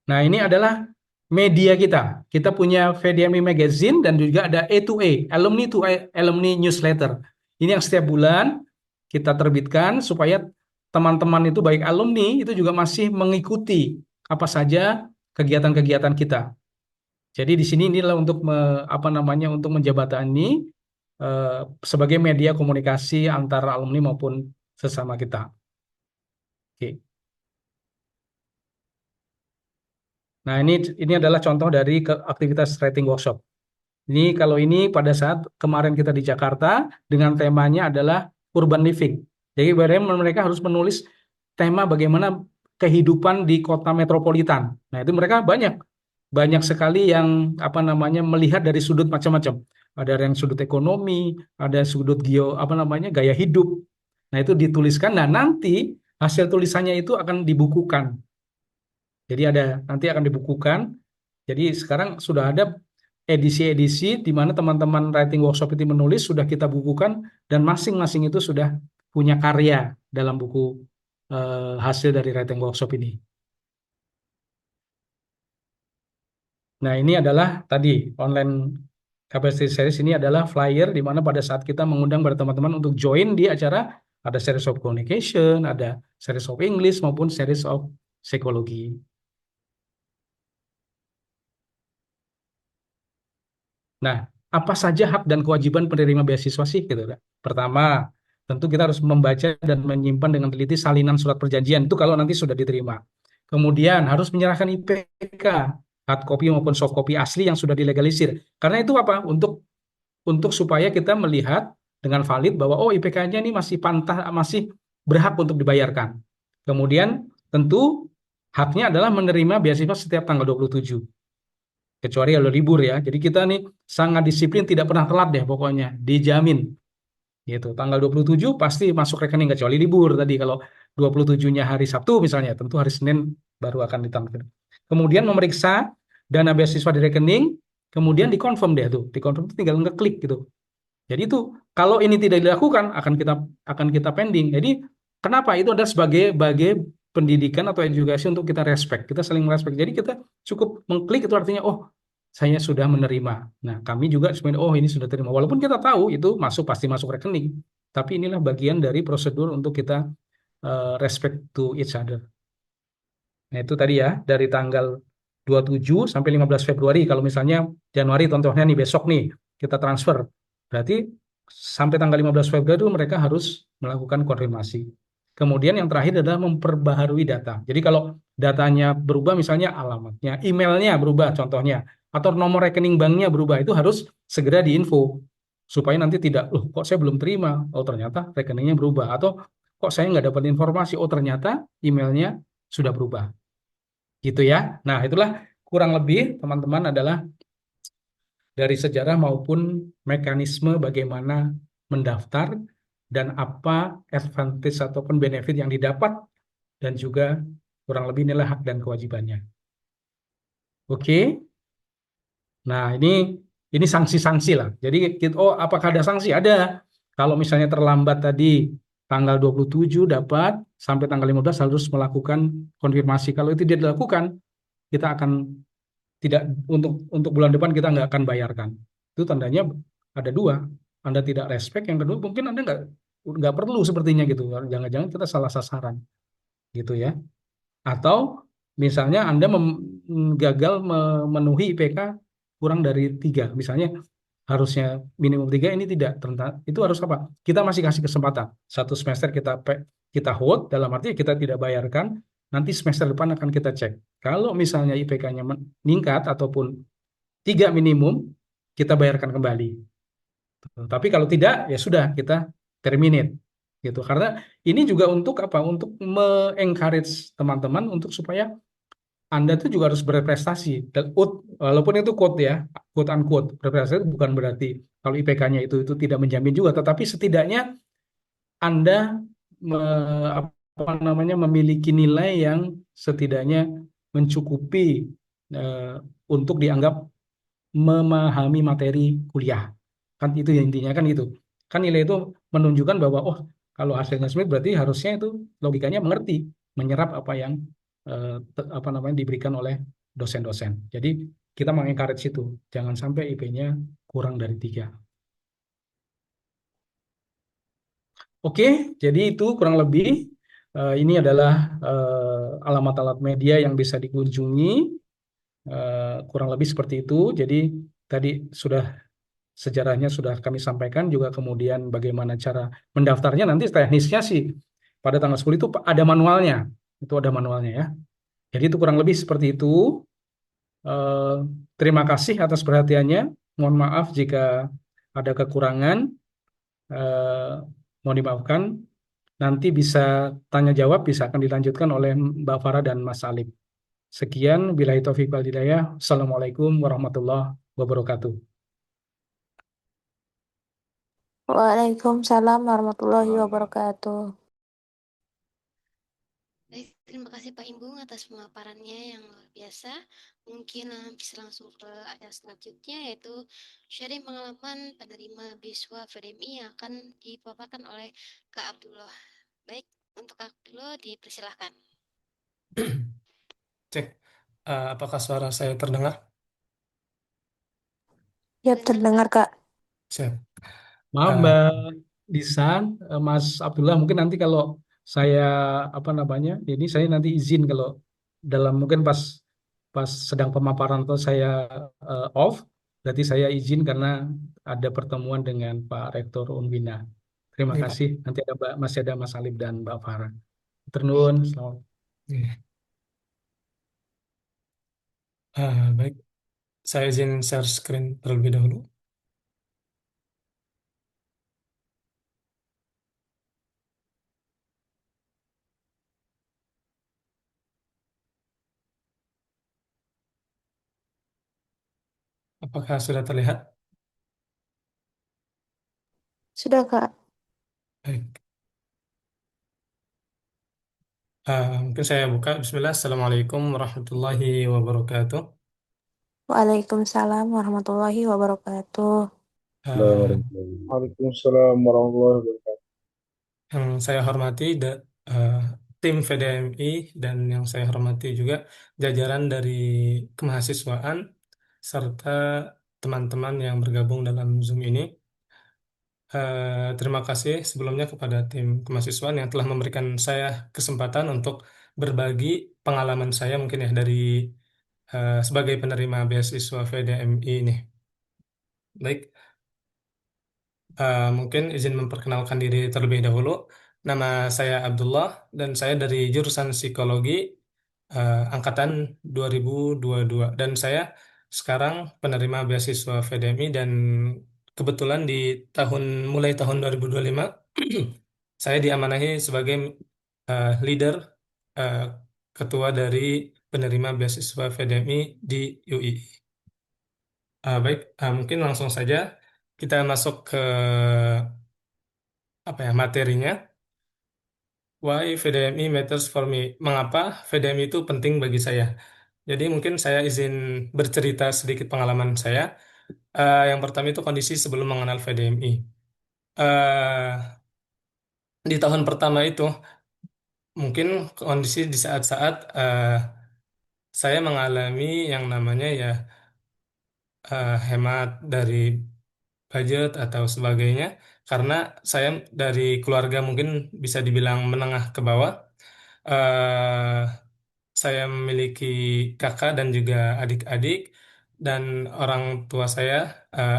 Speaker 4: Nah, ini adalah media kita. Kita punya VDMI Magazine dan juga ada A2A, Alumni to Alumni Newsletter. Ini yang setiap bulan kita terbitkan supaya teman-teman itu baik alumni itu juga masih mengikuti apa saja kegiatan-kegiatan kita. Jadi di sini inilah untuk apa namanya, untuk menjabatani sebagai media komunikasi antara alumni maupun sesama kita. Oke. Nah, ini adalah contoh dari aktivitas writing workshop. Ini kalau ini pada saat kemarin kita di Jakarta dengan temanya adalah urban living. Jadi mereka harus menulis tema bagaimana kehidupan di kota metropolitan. Nah, itu mereka banyak sekali yang apa namanya melihat dari sudut macam-macam. Ada yang sudut ekonomi, ada sudut apa namanya gaya hidup. Nah, itu dituliskan. Nah, nanti hasil tulisannya itu akan dibukukan. Jadi nanti akan dibukukan. Jadi sekarang sudah ada edisi-edisi di mana teman-teman writing workshop itu menulis, sudah kita bukukan, dan masing-masing itu sudah punya karya dalam buku hasil dari writing workshop ini. Nah, ini adalah tadi online capacity series, ini adalah flyer di mana pada saat kita mengundang pada teman-teman untuk join di acara, ada series of communication, ada series of English maupun series of psikologi. Nah, apa saja hak dan kewajiban penerima beasiswa sih gitu kan? Pertama, tentu kita harus membaca dan menyimpan dengan teliti salinan surat perjanjian itu kalau nanti sudah diterima. Kemudian harus menyerahkan IPK, hard copy maupun soft copy asli yang sudah dilegalisir. Karena itu apa? Untuk supaya kita melihat dengan valid bahwa oh IPK-nya ini masih masih berhak untuk dibayarkan. Kemudian tentu haknya adalah menerima beasiswa setiap tanggal 27. Kecuali kalau libur ya. Jadi kita nih sangat disiplin, tidak pernah telat deh pokoknya, dijamin. Gitu. Tanggal 27 pasti masuk rekening kecuali libur tadi. Kalau 27-nya hari Sabtu misalnya, tentu hari Senin baru akan ditampilkan. Kemudian memeriksa dana beasiswa di rekening, kemudian dikonfirm deh tuh. Dikonfirm itu tinggal ngeklik gitu. Jadi itu kalau ini tidak dilakukan akan kita pending. Jadi kenapa itu adalah sebagai pendidikan atau edukasi untuk kita respect. Kita saling merespek. Jadi kita cukup mengklik itu artinya oh saya sudah menerima. Nah, kami juga sebenarnya oh ini sudah terima. Walaupun kita tahu itu pasti masuk rekening. Tapi inilah bagian dari prosedur untuk kita respect to each other. Nah, itu tadi ya dari tanggal 27 sampai 15 Februari. Kalau misalnya Januari contohnya nih besok nih kita transfer. Berarti sampai tanggal 15 Februari itu mereka harus melakukan konfirmasi. Kemudian yang terakhir adalah memperbaharui data. Jadi kalau datanya berubah misalnya alamatnya, emailnya berubah contohnya, atau nomor rekening banknya berubah, itu harus segera diinfo. Supaya nanti tidak, loh kok saya belum terima, oh ternyata rekeningnya berubah. Atau kok saya nggak dapat informasi, oh ternyata emailnya sudah berubah. Gitu ya. Nah itulah kurang lebih teman-teman adalah dari sejarah maupun mekanisme bagaimana mendaftar dan apa advantage ataupun benefit yang didapat dan juga kurang lebih inilah hak dan kewajibannya. Oke. Nah, ini sanksi-sanksi lah. Jadi oh apakah ada sanksi? Ada. Kalau misalnya terlambat tadi tanggal 27 dapat sampai tanggal 15 harus melakukan konfirmasi. Kalau itu tidak dilakukan, kita akan tidak untuk bulan depan kita nggak akan bayarkan. Itu tandanya ada dua. Anda tidak respect, yang kedua mungkin Anda nggak perlu sepertinya gitu. Jangan-jangan kita salah sasaran gitu ya. Atau misalnya Anda gagal memenuhi IPK kurang dari 3. Misalnya harusnya minimum 3, ini tidak. Itu harus apa? Kita masih kasih kesempatan. 1 semester kita hold, dalam arti kita tidak bayarkan, nanti semester depan akan kita cek. Kalau misalnya IPK-nya meningkat ataupun 3 minimum, kita bayarkan kembali. Tapi kalau tidak, ya sudah kita terminate. Gitu. Karena ini juga untuk apa? Untuk me-encourage teman-teman untuk supaya Anda tuh juga harus berprestasi. Walaupun itu quote ya, quote unquote, berprestasi itu bukan berarti kalau IPK-nya itu tidak menjamin juga, tetapi setidaknya Anda memiliki nilai yang setidaknya mencukupi untuk dianggap memahami materi kuliah. Kan itu yang intinya kan gitu. Kan nilai itu menunjukkan bahwa oh kalau hasilnya Smith berarti harusnya itu logikanya mengerti, menyerap apa yang diberikan oleh dosen-dosen. Jadi kita mengencourage itu, jangan sampai IP-nya kurang dari 3. Oke, jadi itu kurang lebih ini adalah alamat-alamat media yang bisa dikunjungi. Kurang lebih seperti itu. Jadi tadi sejarahnya sudah kami sampaikan, juga kemudian bagaimana cara mendaftarnya. Nanti teknisnya sih pada tanggal 10 itu ada manualnya. Itu ada manualnya ya. Jadi itu kurang lebih seperti itu. Terima kasih atas perhatiannya. Mohon maaf jika ada kekurangan. Mohon dimaafkan. nanti bisa tanya jawab bisa akan dilanjutkan oleh Mbak Farah dan Mas Alif. Sekian, billahi taufiq wal hidayah. Assalamualaikum warahmatullahi wabarakatuh.
Speaker 3: Waalaikumsalam warahmatullahi wabarakatuh.
Speaker 1: Baik, terima kasih Pak Imbung atas pemaparannya yang luar biasa. Mungkin bisa langsung ke ayat selanjutnya, yaitu sharing pengalaman penerima beasiswa VDMI yang akan dipaparkan oleh Kak Abdullah. Baik, untuk Kak Abdullah dipersilahkan.
Speaker 7: Cek, apakah suara saya terdengar?
Speaker 3: Ya,
Speaker 1: Dengar,
Speaker 3: terdengar,
Speaker 1: Kak?
Speaker 3: Kak.
Speaker 7: Siap.
Speaker 4: Maaf
Speaker 7: Eh,
Speaker 4: Mbak Disan, Mas Abdullah, mungkin nanti kalau saya apa namanya, ini saya nanti izin kalau dalam mungkin pas pas sedang pemaparan atau saya off, berarti saya izin karena ada pertemuan dengan Pak Rektor Unbina. Terima
Speaker 7: Iya, Pak.
Speaker 4: kasih. Nanti ada masih ada Mas Alif dan Mbak Farah. Ternuhun,
Speaker 1: Baik,
Speaker 4: selamat.
Speaker 7: Iya. Baik, saya izin share screen terlebih dahulu. Apakah sudah terlihat?
Speaker 3: Sudah, Kak.
Speaker 7: Baik. Mungkin saya buka. Bismillah. Assalamualaikum warahmatullahi wabarakatuh.
Speaker 3: Waalaikumsalam warahmatullahi wabarakatuh.
Speaker 7: Eh,
Speaker 8: Waalaikumsalam warahmatullahi wabarakatuh.
Speaker 7: yang saya hormati eh, tim VDMI dan yang saya hormati juga jajaran dari kemahasiswaan serta teman-teman yang bergabung dalam Zoom ini. Terima kasih sebelumnya kepada tim kemahasiswaan yang telah memberikan saya kesempatan untuk berbagi pengalaman saya mungkin ya dari sebagai penerima beasiswa VDMI ini. Baik, mungkin izin memperkenalkan diri terlebih dahulu. Nama saya Abdullah dan saya dari jurusan Psikologi angkatan 2022 dan saya sekarang penerima beasiswa VDMI dan kebetulan di mulai tahun 2025 saya diamanahi sebagai leader eh, ketua dari penerima beasiswa VDMI di UI. Baik, mungkin langsung saja kita masuk ke apa ya materinya. Why VDMI matters for me? Mengapa VDMI itu penting bagi saya? Jadi mungkin saya izin bercerita sedikit pengalaman saya. Yang pertama itu kondisi sebelum mengenal VDMI. Eh, di tahun pertama itu mungkin kondisi di saat-saat saya mengalami yang namanya ya hemat dari budget atau sebagainya karena saya dari keluarga mungkin bisa dibilang menengah ke bawah. Eh, saya memiliki kakak dan juga adik-adik dan orang tua saya,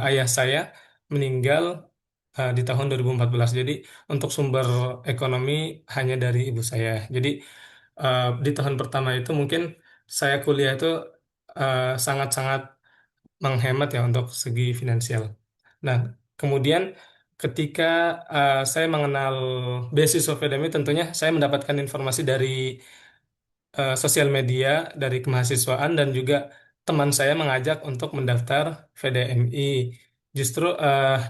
Speaker 7: ayah saya meninggal di tahun 2014. Jadi untuk sumber ekonomi hanya dari ibu saya. Jadi di tahun pertama itu mungkin saya kuliah itu sangat-sangat menghemat ya untuk segi finansial. Nah, kemudian ketika saya mengenal beasiswa FEDEMI, tentunya saya mendapatkan informasi dari sosial media, dari kemahasiswaan, dan juga teman saya mengajak untuk mendaftar VDMI. Justru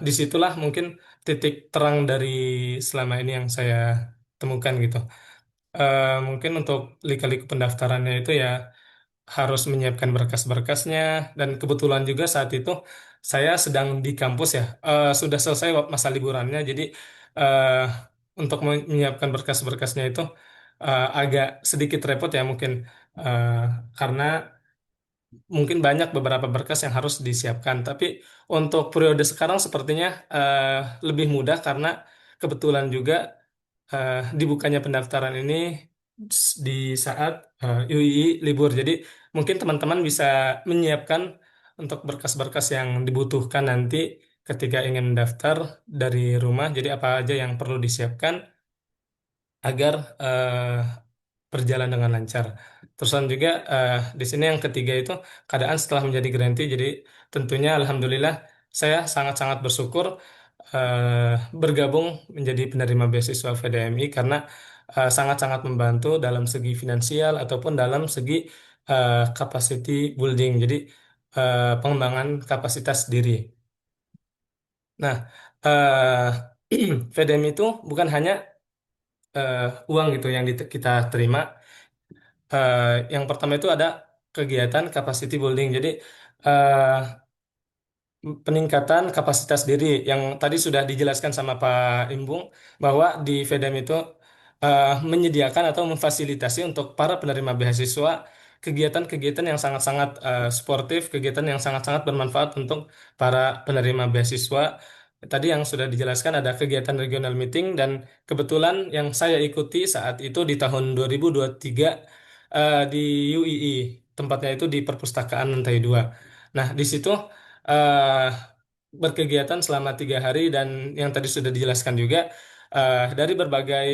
Speaker 7: disitulah mungkin titik terang dari selama ini yang saya temukan gitu. Mungkin untuk lika-liku pendaftarannya itu ya harus menyiapkan berkas-berkasnya dan kebetulan juga saat itu saya sedang di kampus ya sudah selesai masa liburannya jadi eh, untuk menyiapkan berkas-berkasnya itu agak sedikit repot ya mungkin eh, karena mungkin banyak beberapa berkas yang harus disiapkan tapi untuk periode sekarang sepertinya lebih mudah karena kebetulan juga dibukanya pendaftaran ini di saat UI libur. Jadi mungkin teman-teman bisa menyiapkan untuk berkas-berkas yang dibutuhkan nanti ketika ingin mendaftar dari rumah. Jadi apa aja yang perlu disiapkan agar berjalan dengan lancar. Terusan juga di sini yang ketiga itu keadaan setelah menjadi grantee. Jadi tentunya alhamdulillah saya sangat-sangat bersyukur bergabung menjadi penerima beasiswa VDMI karena sangat-sangat membantu dalam segi finansial ataupun dalam segi capacity building, jadi pengembangan kapasitas diri. Nah, VDMI itu bukan hanya eh, uang gitu yang kita terima. Yang pertama itu ada kegiatan capacity building. Jadi eh, peningkatan kapasitas diri yang tadi sudah dijelaskan sama Pak Imbung bahwa di VDM itu menyediakan atau memfasilitasi untuk para penerima beasiswa kegiatan-kegiatan yang sangat-sangat sportif, kegiatan yang sangat-sangat bermanfaat untuk para penerima beasiswa. Tadi yang sudah dijelaskan ada kegiatan regional meeting dan kebetulan yang saya ikuti saat itu di tahun 2023 di UII, tempatnya itu di Perpustakaan Lantai 2. Nah, di situ eh, berkegiatan selama 3 hari dan yang tadi sudah dijelaskan juga dari berbagai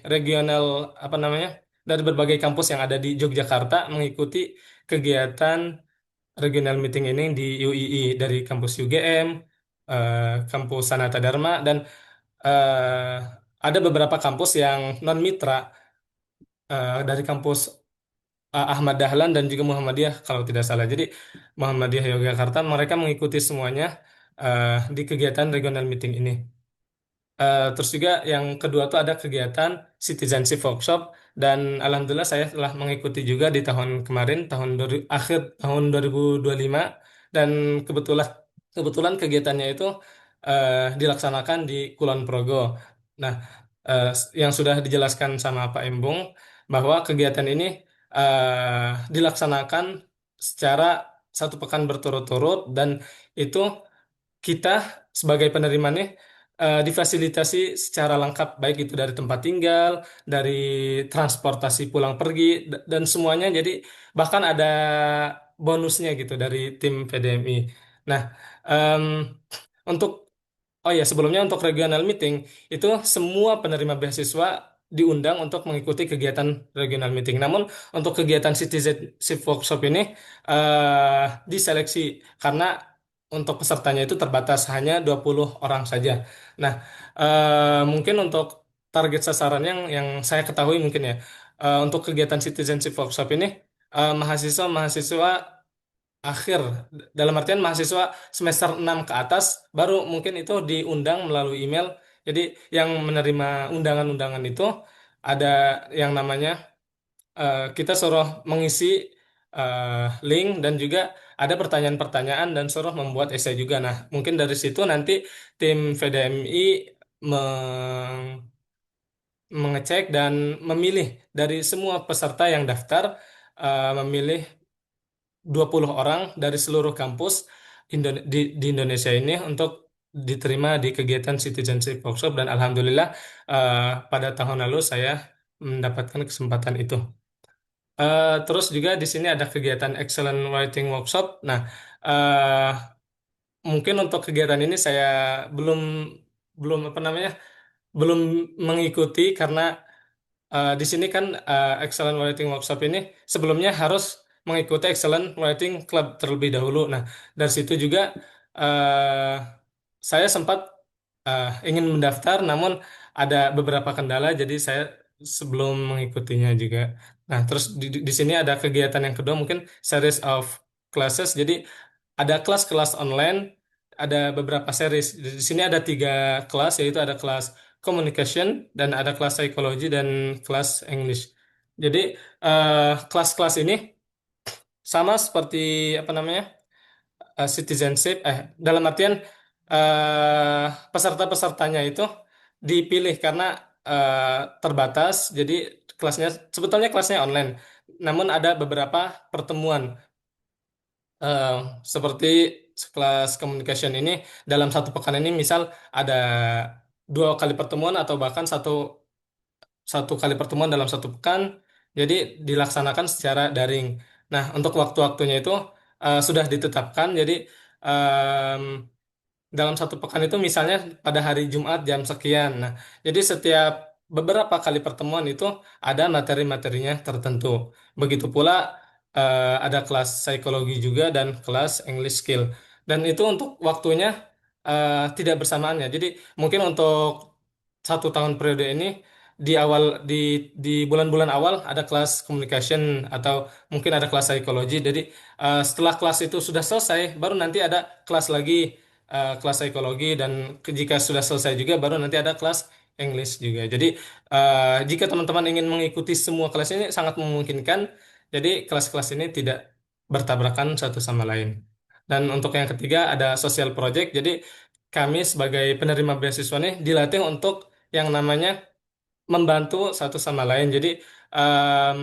Speaker 7: regional apa namanya dari berbagai kampus yang ada di Yogyakarta mengikuti kegiatan regional meeting ini di UII dari kampus UGM, kampus Sanata Dharma dan eh, ada beberapa kampus yang non mitra dari kampus Ahmad Dahlan dan juga Muhammadiyah kalau tidak salah. Jadi Muhammadiyah Yogyakarta mereka mengikuti semuanya di kegiatan regional meeting ini. Terus juga yang kedua tuh ada kegiatan citizenship workshop dan alhamdulillah saya telah mengikuti juga di tahun kemarin akhir tahun 2025 dan kebetulan kebetulan kegiatannya itu dilaksanakan di Kulon Progo. Nah, yang sudah dijelaskan sama Pak Embung bahwa kegiatan ini dilaksanakan secara 1 pekan berturut-turut dan itu kita sebagai penerima nih difasilitasi secara lengkap baik itu dari tempat tinggal, dari transportasi pulang pergi dan semuanya jadi bahkan ada bonusnya gitu dari tim PDMI. Nah, em, untuk oh ya, sebelumnya untuk regional meeting itu semua penerima beasiswa diundang untuk mengikuti kegiatan regional meeting. Namun untuk kegiatan citizenship workshop ini diseleksi karena untuk pesertanya itu terbatas hanya 20 orang saja. Nah, mungkin untuk target sasaran yang saya ketahui mungkin ya untuk kegiatan citizenship workshop ini mahasiswa-mahasiswa akhir dalam artian mahasiswa semester 6 ke atas baru mungkin itu diundang melalui email. Jadi yang menerima undangan-undangan itu ada yang namanya kita suruh mengisi link dan juga ada pertanyaan-pertanyaan dan suruh membuat esai juga. Nah, mungkin dari situ nanti tim VDMI mengecek dan memilih dari semua peserta yang daftar memilih 20 orang dari seluruh kampus di Indonesia ini untuk diterima di kegiatan citizenship workshop dan alhamdulillah pada tahun lalu saya mendapatkan kesempatan itu. Terus juga di sini ada kegiatan excellent writing workshop. Nah, eh, mungkin untuk kegiatan ini saya belum belum apa namanya belum mengikuti karena di sini kan Excellent Writing Workshop ini sebelumnya harus mengikuti Excellent Writing Club terlebih dahulu. Nah, dari situ juga eh, saya sempat ingin mendaftar, namun ada beberapa kendala, jadi saya sebelum mengikutinya juga. Nah, terus di sini ada kegiatan yang kedua, mungkin series of classes. Jadi ada kelas-kelas online, ada beberapa series. Di sini ada 3 kelas, yaitu ada kelas communication dan ada kelas psikologi dan kelas English. Jadi kelas-kelas ini sama seperti apa namanya citizenship, dalam artian peserta-pesertanya itu dipilih karena terbatas. Jadi sebetulnya kelasnya online, namun ada beberapa pertemuan eh, seperti kelas communication ini dalam 1 pekan ini misal ada 2 kali pertemuan atau bahkan satu satu kali pertemuan dalam 1 pekan, jadi dilaksanakan secara daring. Nah, untuk waktu-waktunya itu sudah ditetapkan, jadi em, dalam 1 pekan itu misalnya pada hari Jumat jam sekian. Nah, jadi setiap beberapa kali pertemuan itu ada materi-materinya tertentu. Begitu pula ada kelas psikologi juga dan kelas English skill. Dan itu untuk waktunya tidak bersamaannya. Jadi mungkin untuk 1 tahun periode ini di awal di bulan-bulan awal ada kelas communication atau mungkin ada kelas psikologi. Jadi setelah kelas itu sudah selesai, baru nanti ada kelas lagi, kelas psikologi, dan jika sudah selesai juga baru nanti ada kelas English juga. Jadi jika teman-teman ingin mengikuti semua kelas ini sangat memungkinkan. Jadi kelas-kelas ini tidak bertabrakan satu sama lain. Dan untuk yang ketiga ada social project. Jadi kami sebagai penerima beasiswa ini dilatih untuk yang namanya membantu satu sama lain. Jadi em,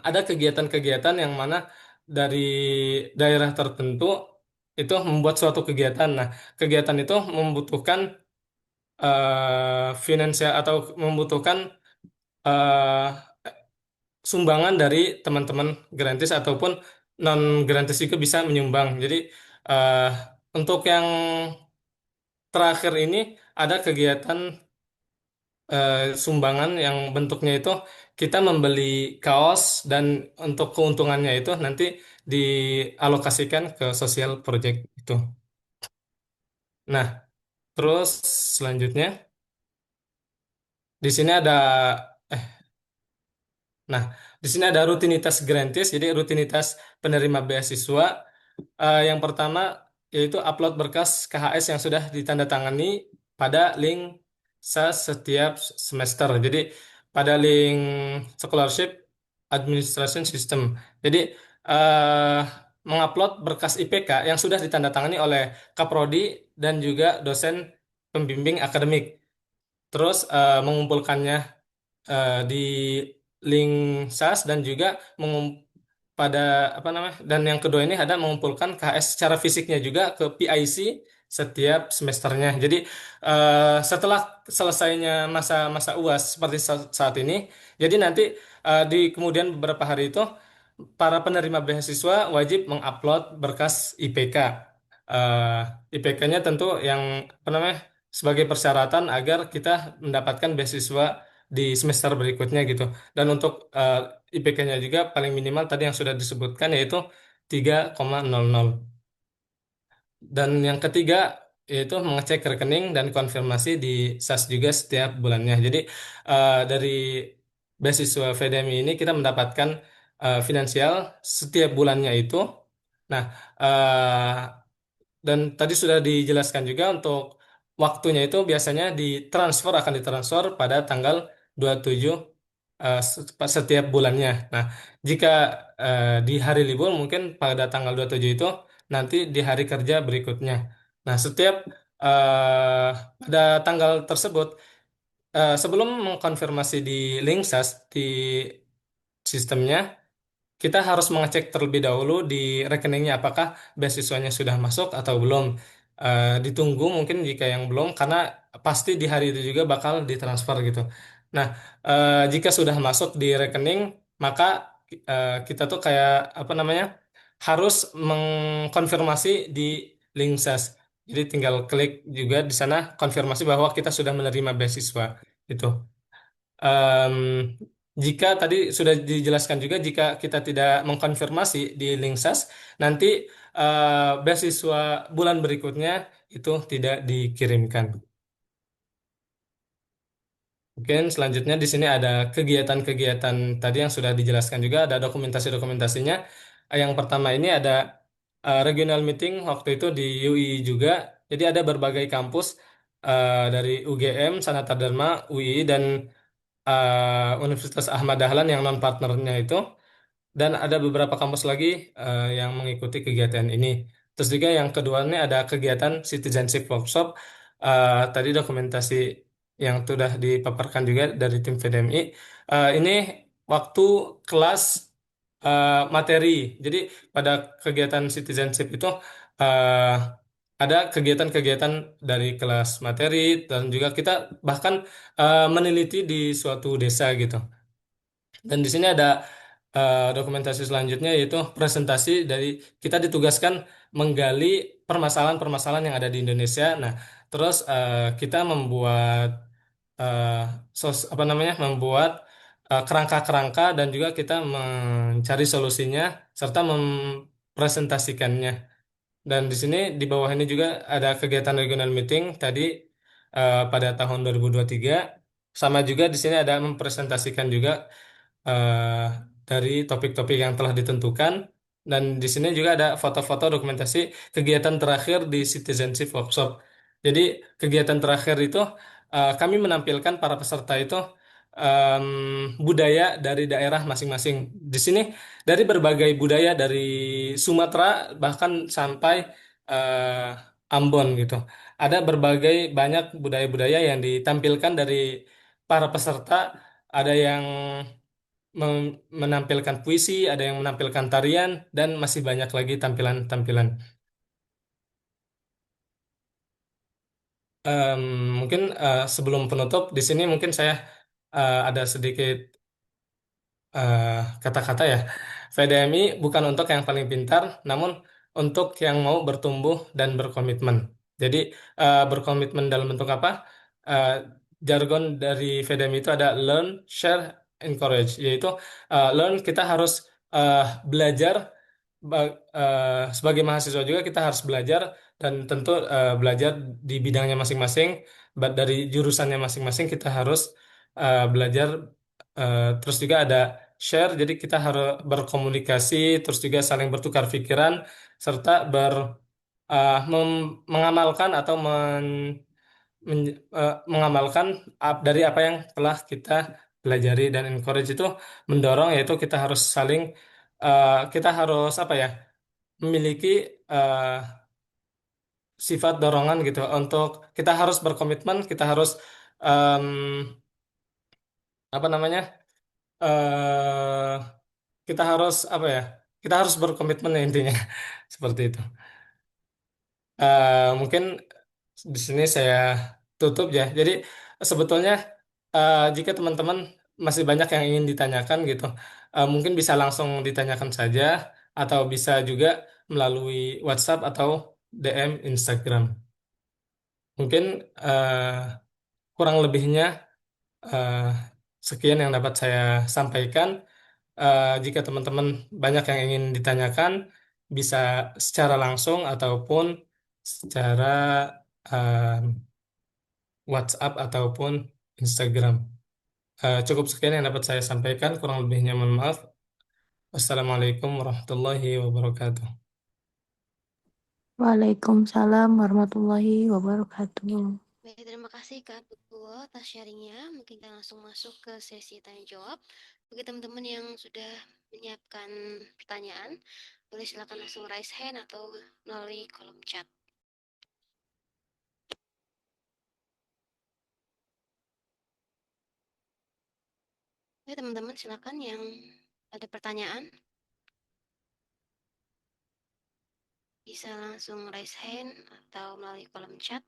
Speaker 7: ada kegiatan-kegiatan yang mana dari daerah tertentu itu membuat suatu kegiatan. Nah, kegiatan itu membutuhkan finansial atau membutuhkan eh, sumbangan dari teman-teman grantis ataupun non grantis juga bisa menyumbang. Jadi eh, untuk yang terakhir ini ada kegiatan sumbangan yang bentuknya itu kita membeli kaos dan untuk keuntungannya itu nanti dialokasikan ke sosial project itu. Nah, terus selanjutnya di sini ada eh nah, di sini ada rutinitas grantis, jadi rutinitas penerima beasiswa. Yang pertama yaitu upload berkas KHS yang sudah ditandatangani pada link SAS setiap semester. Jadi pada link Scholarship Administration System. Jadi eh, mengupload berkas IPK yang sudah ditandatangani oleh Kaprodi dan juga dosen pembimbing akademik. Terus mengumpulkannya di link SAS dan juga pada apa namanya, dan yang kedua ini ada mengumpulkan KHS secara fisiknya juga ke PIC setiap semesternya. Jadi setelah selesainya masa-masa UAS seperti saat ini, jadi nanti di kemudian beberapa hari itu para penerima beasiswa wajib mengupload berkas IPK. IPK-nya tentu yang apa namanya, sebagai persyaratan agar kita mendapatkan beasiswa di semester berikutnya gitu. Dan untuk IPK-nya juga paling minimal tadi yang sudah disebutkan yaitu 3,00. Dan yang ketiga yaitu mengecek rekening dan konfirmasi di SAS juga setiap bulannya. Jadi dari beasiswa FEDEMI ini kita mendapatkan finansial setiap bulannya itu. Nah, dan tadi sudah dijelaskan juga untuk waktunya itu biasanya akan ditransfer pada tanggal 27 setiap bulannya. Nah, jika di hari libur mungkin pada tanggal 27 itu nanti di hari kerja berikutnya. Nah, setiap eh, pada tanggal tersebut sebelum mengkonfirmasi di link SAS di sistemnya, kita harus mengecek terlebih dahulu di rekeningnya apakah beasiswanya sudah masuk atau belum. Ditunggu mungkin jika yang belum, karena pasti di hari itu juga bakal ditransfer gitu. Nah, jika sudah masuk di rekening, maka kita tuh kayak apa namanya, harus mengkonfirmasi di link SAS. Jadi tinggal klik juga di sana konfirmasi bahwa kita sudah menerima beasiswa itu. Em, Jika tadi sudah dijelaskan juga, jika kita tidak mengkonfirmasi di link SAS, nanti beasiswa bulan berikutnya itu tidak dikirimkan. Mungkin selanjutnya di sini ada kegiatan-kegiatan tadi yang sudah dijelaskan juga, ada dokumentasi-dokumentasinya. Yang pertama ini ada regional meeting waktu itu di UI juga. Jadi ada berbagai kampus dari UGM, Sanata Dharma, UI, dan Universitas Ahmad Dahlan yang non partnernya itu, dan ada beberapa kampus lagi yang mengikuti kegiatan ini. Terus juga yang kedua ini ada kegiatan citizenship workshop. Tadi dokumentasi yang sudah dipaparkan juga dari tim VDMI. Ini waktu kelas materi. Jadi pada kegiatan citizenship itu eh, ada kegiatan-kegiatan dari kelas materi, dan juga kita bahkan meneliti di suatu desa gitu. Dan di sini ada dokumentasi selanjutnya yaitu presentasi dari kita ditugaskan menggali permasalahan-permasalahan yang ada di Indonesia. Nah, terus kita membuat eh, apa namanya, membuat kerangka-kerangka, dan juga kita mencari solusinya serta mempresentasikannya. Dan di sini di bawah ini juga ada kegiatan regional meeting tadi pada tahun 2023. Sama juga di sini ada mempresentasikan juga eh, dari topik-topik yang telah ditentukan. Dan di sini juga ada foto-foto dokumentasi kegiatan terakhir di Citizenship Workshop. Jadi kegiatan terakhir itu kami menampilkan para peserta itu budaya dari daerah masing-masing. Di sini dari berbagai budaya dari Sumatera bahkan sampai Ambon gitu. Ada berbagai banyak budaya-budaya yang ditampilkan dari para peserta. Ada yang menampilkan puisi, ada yang menampilkan tarian, dan masih banyak lagi tampilan-tampilan. Em, Mungkin sebelum penutup di sini mungkin saya ada sedikit eh, kata-kata ya. VDMI bukan untuk yang paling pintar, namun untuk yang mau bertumbuh dan berkomitmen. Jadi berkomitmen dalam bentuk apa? Eh, Jargon dari VDMI itu ada learn, share, encourage. Yaitu learn kita harus eh, belajar sebagai mahasiswa juga kita harus belajar dan tentu belajar di bidangnya masing-masing, dari jurusannya masing-masing kita harus belajar. Terus juga ada share, jadi kita harus berkomunikasi, terus juga saling bertukar pikiran, serta mengamalkan atau mengamalkan dari apa yang telah kita pelajari. Dan encourage itu mendorong, yaitu kita harus apa ya, memiliki eh, sifat dorongan gitu untuk kita harus berkomitmen, kita harus em, apa namanya, eh kita harus apa ya, kita harus berkomitmen ya intinya seperti itu. Mungkin di sini saya tutup ya. Jadi sebetulnya jika teman-teman masih banyak yang ingin ditanyakan gitu, mungkin bisa langsung ditanyakan saja atau bisa juga melalui WhatsApp atau DM Instagram. Mungkin kurang lebihnya eh, sekian yang dapat saya sampaikan. Jika teman-teman banyak yang ingin ditanyakan, bisa secara langsung ataupun secara eh, WhatsApp ataupun Instagram. Cukup sekian yang dapat saya sampaikan, kurang lebihnya mohon maaf. Wassalamualaikum warahmatullahi wabarakatuh.
Speaker 3: Waalaikumsalam warahmatullahi wabarakatuh.
Speaker 1: Baik, terima kasih Kak Putwo atas sharingnya. Mungkin kita langsung masuk ke sesi tanya jawab. Bagi teman-teman yang sudah menyiapkan pertanyaan, boleh silakan langsung raise hand atau melalui kolom chat. Oke, teman-teman silakan yang ada pertanyaan bisa langsung raise hand atau melalui kolom chat.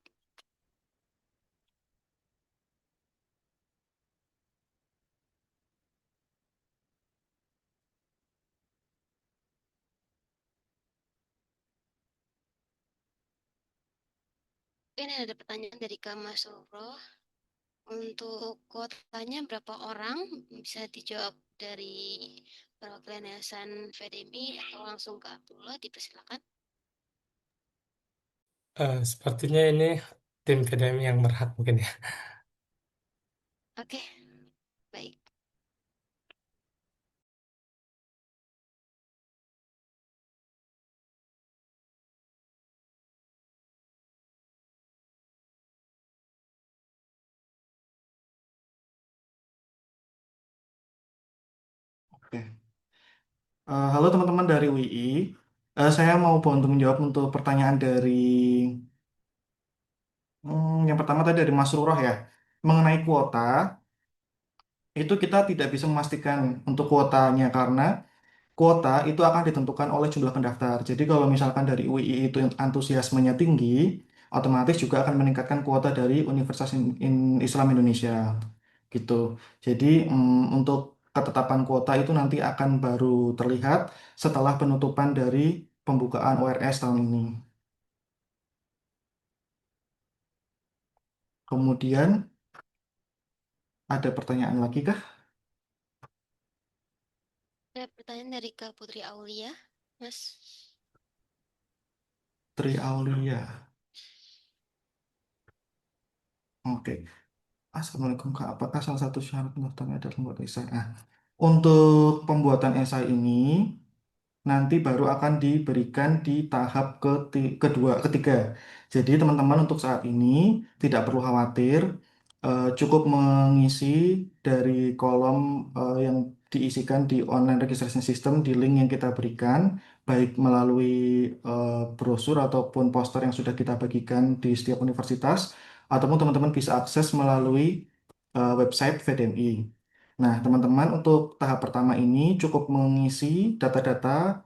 Speaker 1: Ini ada pertanyaan dari Kak Masuro. Untuk kuotanya berapa orang? Bisa dijawab dari perwakilan Yayasan VDMI atau langsung ke Abdullah, dipersilakan.
Speaker 7: Sepertinya ini tim PDM yang berhak mungkin ya.
Speaker 1: Oke, baik.
Speaker 9: Oke. Halo teman-teman dari WI. Saya mau bantu menjawab untuk pertanyaan dari yang pertama tadi dari Mas Rurah ya. Mengenai kuota, itu kita tidak bisa memastikan untuk kuotanya karena kuota itu akan ditentukan oleh jumlah pendaftar. Jadi kalau misalkan dari UI itu antusiasmenya tinggi, otomatis juga akan meningkatkan kuota dari Universitas Islam Indonesia gitu. Jadi untuk ketetapan kuota itu nanti akan baru terlihat setelah penutupan dari pembukaan ORS tahun ini. Kemudian ada pertanyaan lagi kah?
Speaker 1: Ada pertanyaan dari Kak Putri Aulia, Mas.
Speaker 9: Tri Aulia. Oke. Assalamualaikum Kak. Apakah salah satu syarat pendaftaran adalah membuat esai? Nah, untuk pembuatan esai ini nanti baru akan diberikan di tahap kedua, ketiga. Jadi teman-teman untuk saat ini tidak perlu khawatir, cukup mengisi dari kolom yang diisikan di online registration system di link yang kita berikan, baik melalui brosur ataupun poster yang sudah kita bagikan di setiap universitas, ataupun teman-teman bisa akses melalui website VDMI. Nah, teman-teman untuk tahap pertama ini cukup mengisi data-data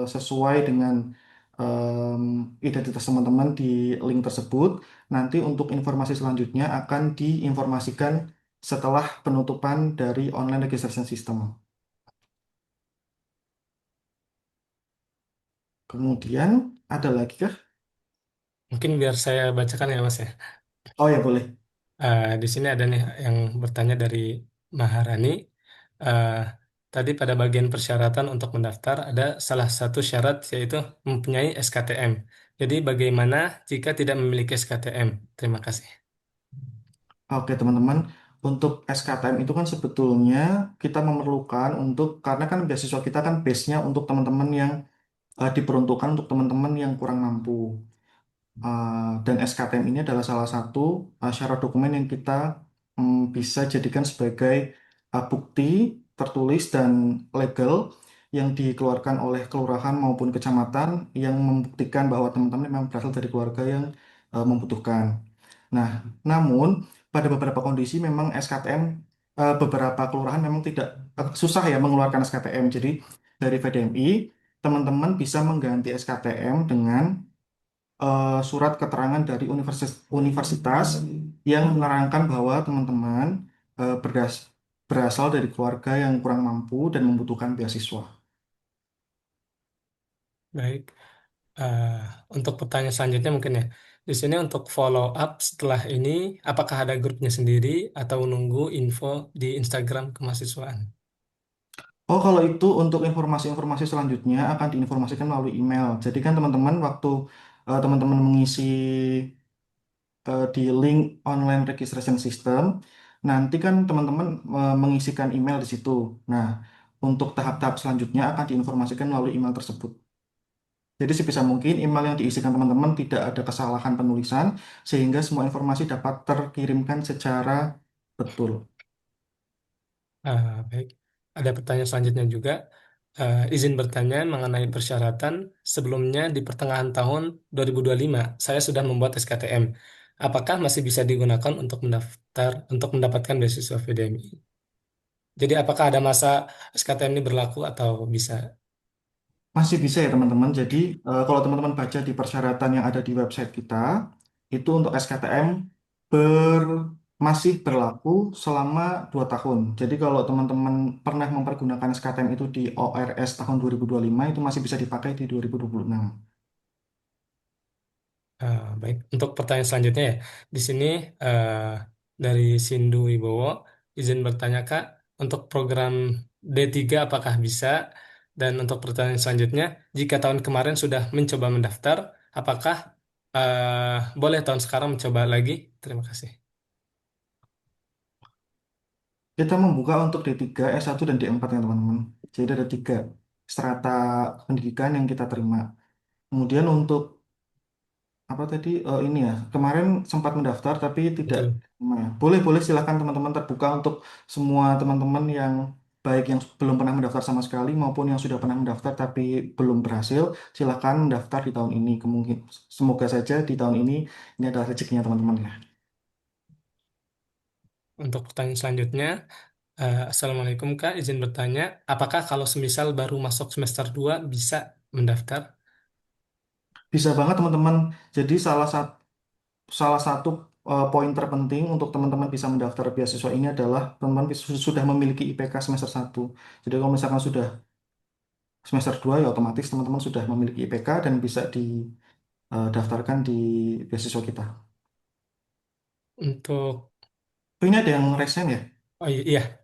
Speaker 9: sesuai dengan em, identitas teman-teman di link tersebut. Nanti untuk informasi selanjutnya akan diinformasikan setelah penutupan dari online registration system. Kemudian ada lagi kah?
Speaker 7: Mungkin biar saya bacakan ya Mas ya.
Speaker 9: Oh ya boleh.
Speaker 7: Di sini ada nih yang bertanya dari Maharani. Eh, Tadi pada bagian persyaratan untuk mendaftar ada salah satu syarat yaitu mempunyai SKTM. Jadi bagaimana jika tidak memiliki SKTM? Terima kasih.
Speaker 9: Oke teman-teman, untuk SKTM itu kan sebetulnya kita memerlukan untuk karena kan beasiswa kita kan base-nya untuk teman-teman yang diperuntukkan untuk teman-teman yang kurang mampu. Dan SKTM ini adalah salah satu syarat dokumen yang kita bisa jadikan sebagai bukti tertulis dan legal yang dikeluarkan oleh kelurahan maupun kecamatan yang membuktikan bahwa teman-teman memang berasal dari keluarga yang membutuhkan. Nah, namun pada beberapa kondisi memang SKTM beberapa kelurahan memang tidak susah ya mengeluarkan SKTM. Jadi dari VDMI teman-teman bisa mengganti SKTM dengan surat keterangan dari universitas yang menerangkan bahwa teman-teman berasal dari keluarga yang kurang mampu dan membutuhkan beasiswa.
Speaker 7: Baik. Eh, untuk pertanyaan selanjutnya mungkin ya. Di sini untuk follow up setelah ini, apakah ada grupnya sendiri atau nunggu info di Instagram kemahasiswaan?
Speaker 9: Oh, kalau itu untuk informasi-informasi selanjutnya akan diinformasikan melalui email. Jadi kan teman-teman waktu teman-teman mengisi di link online registration system, nanti kan teman-teman mengisikan email di situ. Nah, untuk tahap-tahap selanjutnya akan diinformasikan melalui email tersebut. Jadi sebisa mungkin email yang diisikan teman-teman tidak ada kesalahan penulisan sehingga semua informasi dapat terkirimkan secara betul.
Speaker 7: Baik. Ada pertanyaan selanjutnya juga. Izin bertanya mengenai persyaratan. Sebelumnya di pertengahan tahun 2025, saya sudah membuat SKTM. Apakah masih bisa digunakan untuk untuk mendapatkan beasiswa VDMI? Jadi apakah ada masa SKTM ini berlaku atau bisa?
Speaker 9: Masih bisa ya teman-teman. Jadi kalau teman-teman baca di persyaratan yang ada di website kita, itu untuk SKTM ber masih berlaku selama 2 tahun. Jadi kalau teman-teman pernah mempergunakan SKTM itu di ORS tahun 2025, itu masih bisa dipakai di 2026.
Speaker 7: Baik, untuk pertanyaan selanjutnya ya, di sini eh, dari Sindu Wibowo, izin bertanya Kak, untuk program D3 apakah bisa? Dan untuk pertanyaan selanjutnya, jika tahun kemarin sudah mencoba mendaftar, apakah boleh tahun sekarang mencoba lagi? Terima kasih.
Speaker 9: Kita membuka untuk D3, S1, dan D4 ya teman-teman. Jadi ada 3 strata pendidikan yang kita terima. Kemudian untuk apa tadi ini ya kemarin sempat mendaftar tapi tidak
Speaker 7: Betul.
Speaker 9: terima ya. Boleh silakan teman-teman terbuka untuk semua teman-teman yang baik yang belum pernah mendaftar sama sekali maupun yang sudah pernah mendaftar tapi belum berhasil. Silakan mendaftar di tahun ini. Kemungkinan semoga saja di tahun ini adalah rezekinya teman-teman ya.
Speaker 7: Untuk pertanyaan selanjutnya, Assalamualaikum Kak, izin bertanya, apakah kalau semisal baru masuk semester 2 bisa mendaftar?
Speaker 9: Bisa banget teman-teman. Jadi salah satu poin terpenting untuk teman-teman bisa mendaftar beasiswa ini adalah teman-teman sudah memiliki IPK semester 1. Jadi kalau misalkan sudah semester 2 ya otomatis teman-teman sudah memiliki IPK dan bisa didaftarkan di beasiswa kita.
Speaker 7: Untuk,
Speaker 9: Oh, ini ada yang resen ya?
Speaker 7: oh iya,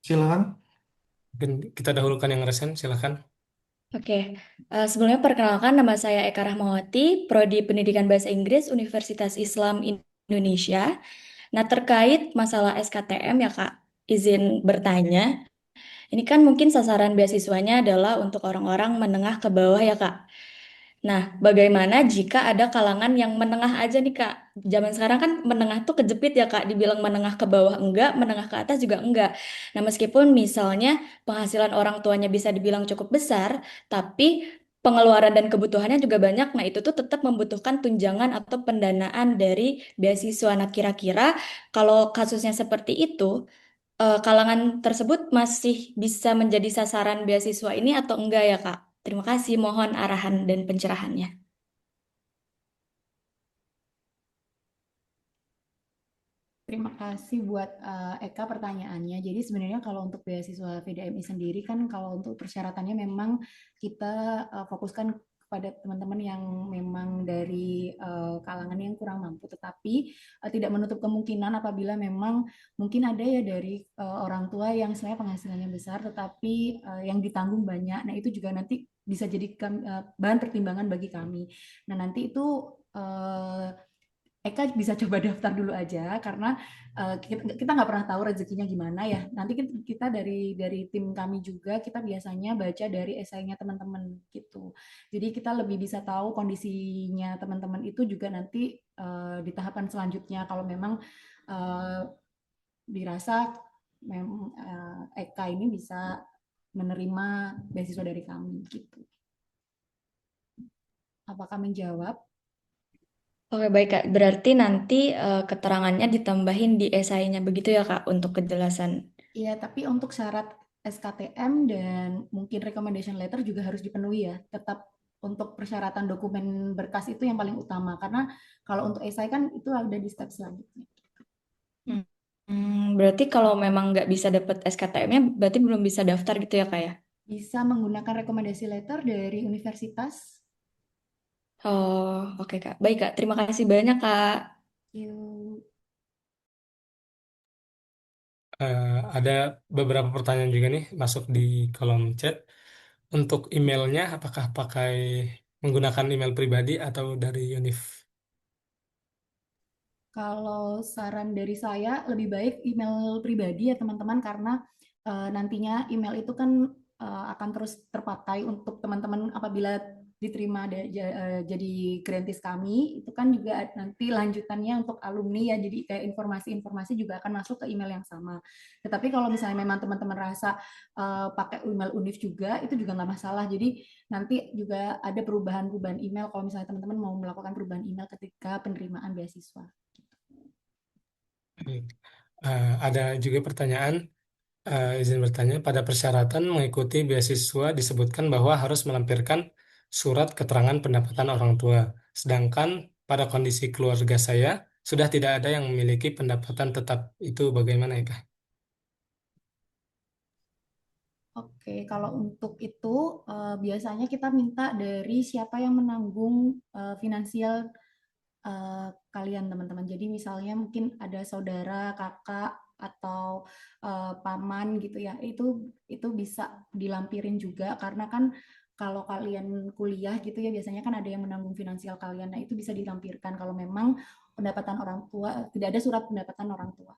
Speaker 9: Silakan.
Speaker 7: mungkin kita dahulukan yang resen, silakan.
Speaker 10: Oke, sebelumnya perkenalkan nama saya Eka Rahmawati, Prodi Pendidikan Bahasa Inggris Universitas Islam Indonesia. Nah, terkait masalah SKTM ya Kak, izin bertanya. Ini kan mungkin sasaran beasiswanya adalah untuk orang-orang menengah ke bawah ya Kak. Nah, bagaimana jika ada kalangan yang menengah aja nih Kak? Zaman sekarang kan menengah tuh kejepit ya Kak, dibilang menengah ke bawah enggak, menengah ke atas juga enggak. Nah, meskipun misalnya penghasilan orang tuanya bisa dibilang cukup besar, tapi pengeluaran dan kebutuhannya juga banyak. Nah, itu tuh tetap membutuhkan tunjangan atau pendanaan dari beasiswa. Nah, kira-kira kalau kasusnya seperti itu, kalangan tersebut masih bisa menjadi sasaran beasiswa ini atau enggak ya, Kak? Terima kasih, mohon arahan dan pencerahannya.
Speaker 6: Terima kasih buat Eka pertanyaannya. Jadi sebenarnya kalau untuk beasiswa VDMI sendiri kan kalau untuk persyaratannya memang kita fokuskan kepada teman-teman yang memang dari kalangan yang kurang mampu, tetapi tidak menutup kemungkinan apabila memang mungkin ada ya dari orang tua yang sebenarnya penghasilannya besar, tetapi yang ditanggung banyak. Nah itu juga nanti bisa jadi bahan pertimbangan bagi kami. Nah nanti itu Eka bisa coba daftar dulu aja karena kita nggak pernah tahu rezekinya gimana ya. Nanti kita dari tim kami juga kita biasanya baca dari esainya teman-teman gitu. Jadi kita lebih bisa tahu kondisinya teman-teman itu juga nanti di tahapan selanjutnya kalau memang uh, dirasa Eka ini bisa menerima beasiswa dari kami gitu. Apakah menjawab?
Speaker 10: Oke, baik, Kak. Berarti nanti keterangannya ditambahin di esainya begitu ya, Kak, untuk kejelasan.
Speaker 6: Iya, tapi untuk syarat SKTM dan mungkin recommendation letter juga harus dipenuhi ya. Tetap untuk persyaratan dokumen berkas itu yang paling utama. Karena kalau untuk esai kan itu ada di step selanjutnya.
Speaker 10: Berarti kalau memang nggak bisa dapat SKTM-nya, berarti belum bisa daftar gitu ya, Kak ya?
Speaker 6: Bisa menggunakan rekomendasi letter dari universitas.
Speaker 10: Oh, oke, Kak. Baik, Kak. Terima kasih banyak, Kak.
Speaker 6: Yuk.
Speaker 7: Ada beberapa pertanyaan juga nih masuk di kolom chat. Untuk emailnya, apakah pakai menggunakan email pribadi atau dari Univ?
Speaker 6: Kalau saran dari saya lebih baik email pribadi ya teman-teman karena nantinya email itu kan akan terus terpakai untuk teman-teman apabila diterima jadi grantis kami itu kan juga nanti lanjutannya untuk alumni ya jadi kayak informasi-informasi juga akan masuk ke email yang sama. Tetapi kalau misalnya memang teman-teman rasa pakai email Univ juga itu juga nggak masalah. Jadi nanti juga ada perubahan-perubahan email kalau misalnya teman-teman mau melakukan perubahan email ketika penerimaan beasiswa.
Speaker 7: Ada juga pertanyaan, izin bertanya, pada persyaratan mengikuti beasiswa disebutkan bahwa harus melampirkan surat keterangan pendapatan orang tua. Sedangkan pada kondisi keluarga saya, sudah tidak ada yang memiliki pendapatan tetap. Itu bagaimana ya, Kak?
Speaker 6: Oke, kalau untuk itu biasanya kita minta dari siapa yang menanggung finansial kalian teman-teman. Jadi misalnya mungkin ada saudara, kakak atau paman gitu ya. Itu bisa dilampirin juga karena kan kalau kalian kuliah gitu ya biasanya kan ada yang menanggung finansial kalian. Nah, itu bisa dilampirkan kalau memang pendapatan orang tua tidak ada surat pendapatan orang tua.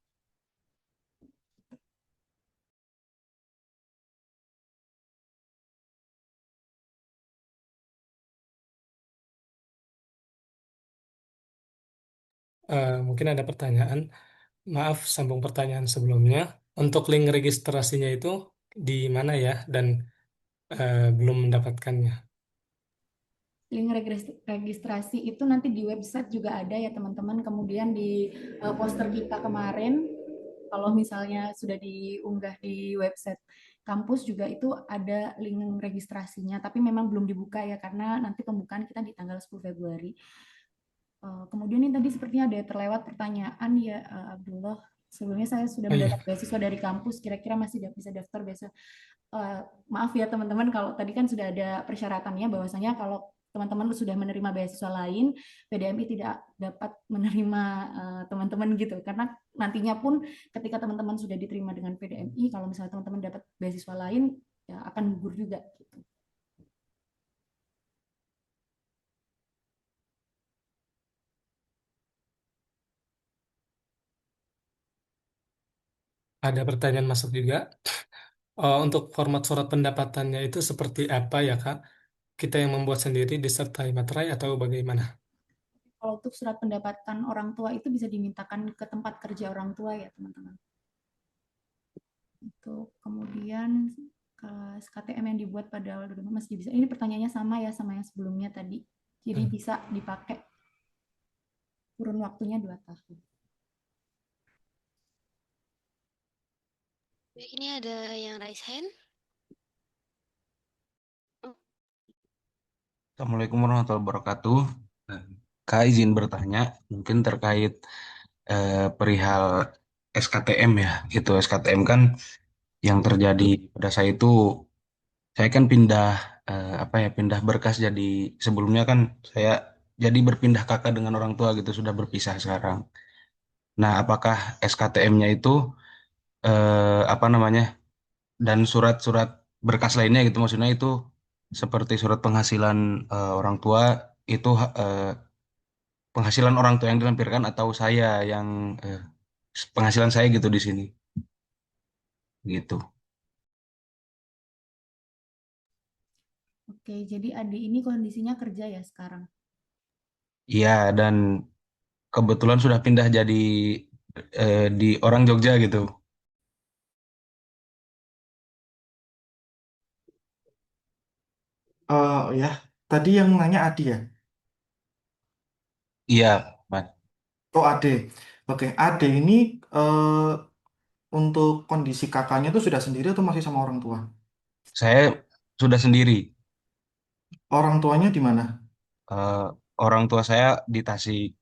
Speaker 7: Mungkin ada pertanyaan. Maaf, sambung pertanyaan sebelumnya. Untuk link registrasinya itu di mana ya? Dan belum mendapatkannya.
Speaker 6: Link registrasi itu nanti di website juga ada ya teman-teman. Kemudian di poster kita kemarin, kalau misalnya sudah diunggah di website kampus juga itu ada link registrasinya. Tapi memang belum dibuka ya karena nanti pembukaan kita di tanggal 10 Februari. Kemudian ini tadi sepertinya ada terlewat pertanyaan ya Abdullah. Sebelumnya saya sudah
Speaker 7: Oh iya.
Speaker 6: mendapat beasiswa dari kampus, kira-kira masih bisa daftar besok. Maaf ya teman-teman, kalau tadi kan sudah ada persyaratannya bahwasanya kalau teman-teman sudah menerima beasiswa lain, PDMI tidak dapat menerima teman-teman gitu. Karena nantinya pun ketika teman-teman sudah diterima dengan PDMI, kalau misalnya teman-teman dapat beasiswa lain, ya akan gugur juga. Gitu.
Speaker 7: Ada pertanyaan masuk juga. Untuk format surat pendapatannya itu seperti apa ya, Kak? Kita yang membuat sendiri disertai materai atau bagaimana?
Speaker 6: Kalau untuk surat pendapatan orang tua itu bisa dimintakan ke tempat kerja orang tua ya teman-teman. Untuk kemudian SKTM yang dibuat pada awal 2005 masih bisa. Ini pertanyaannya sama ya sama yang sebelumnya tadi. Jadi bisa dipakai kurun waktunya 2 tahun.
Speaker 1: Baik, ini ada yang raise hand.
Speaker 11: Assalamualaikum warahmatullahi wabarakatuh. Kak izin bertanya, mungkin terkait perihal SKTM ya. Itu SKTM kan yang terjadi pada saya itu, saya kan pindah pindah berkas jadi sebelumnya kan saya jadi berpindah kakak dengan orang tua gitu sudah berpisah sekarang. Nah, apakah SKTM-nya itu apa namanya dan surat-surat berkas lainnya gitu maksudnya itu seperti surat penghasilan orang tua itu penghasilan orang tua yang dilampirkan atau saya yang penghasilan saya gitu di sini gitu.
Speaker 6: Oke, jadi adik ini kondisinya kerja ya sekarang.
Speaker 11: Iya dan kebetulan sudah pindah jadi di orang Jogja gitu.
Speaker 9: Ya, tadi yang nanya Adi ya?
Speaker 11: Iya, Mas.
Speaker 9: Oh, Ade. Oke, Ade ini untuk kondisi kakaknya itu sudah sendiri atau masih sama orang tua?
Speaker 11: Saya sudah sendiri.
Speaker 9: Orang tuanya di mana?
Speaker 11: Eh, Orang tua saya di Tasik.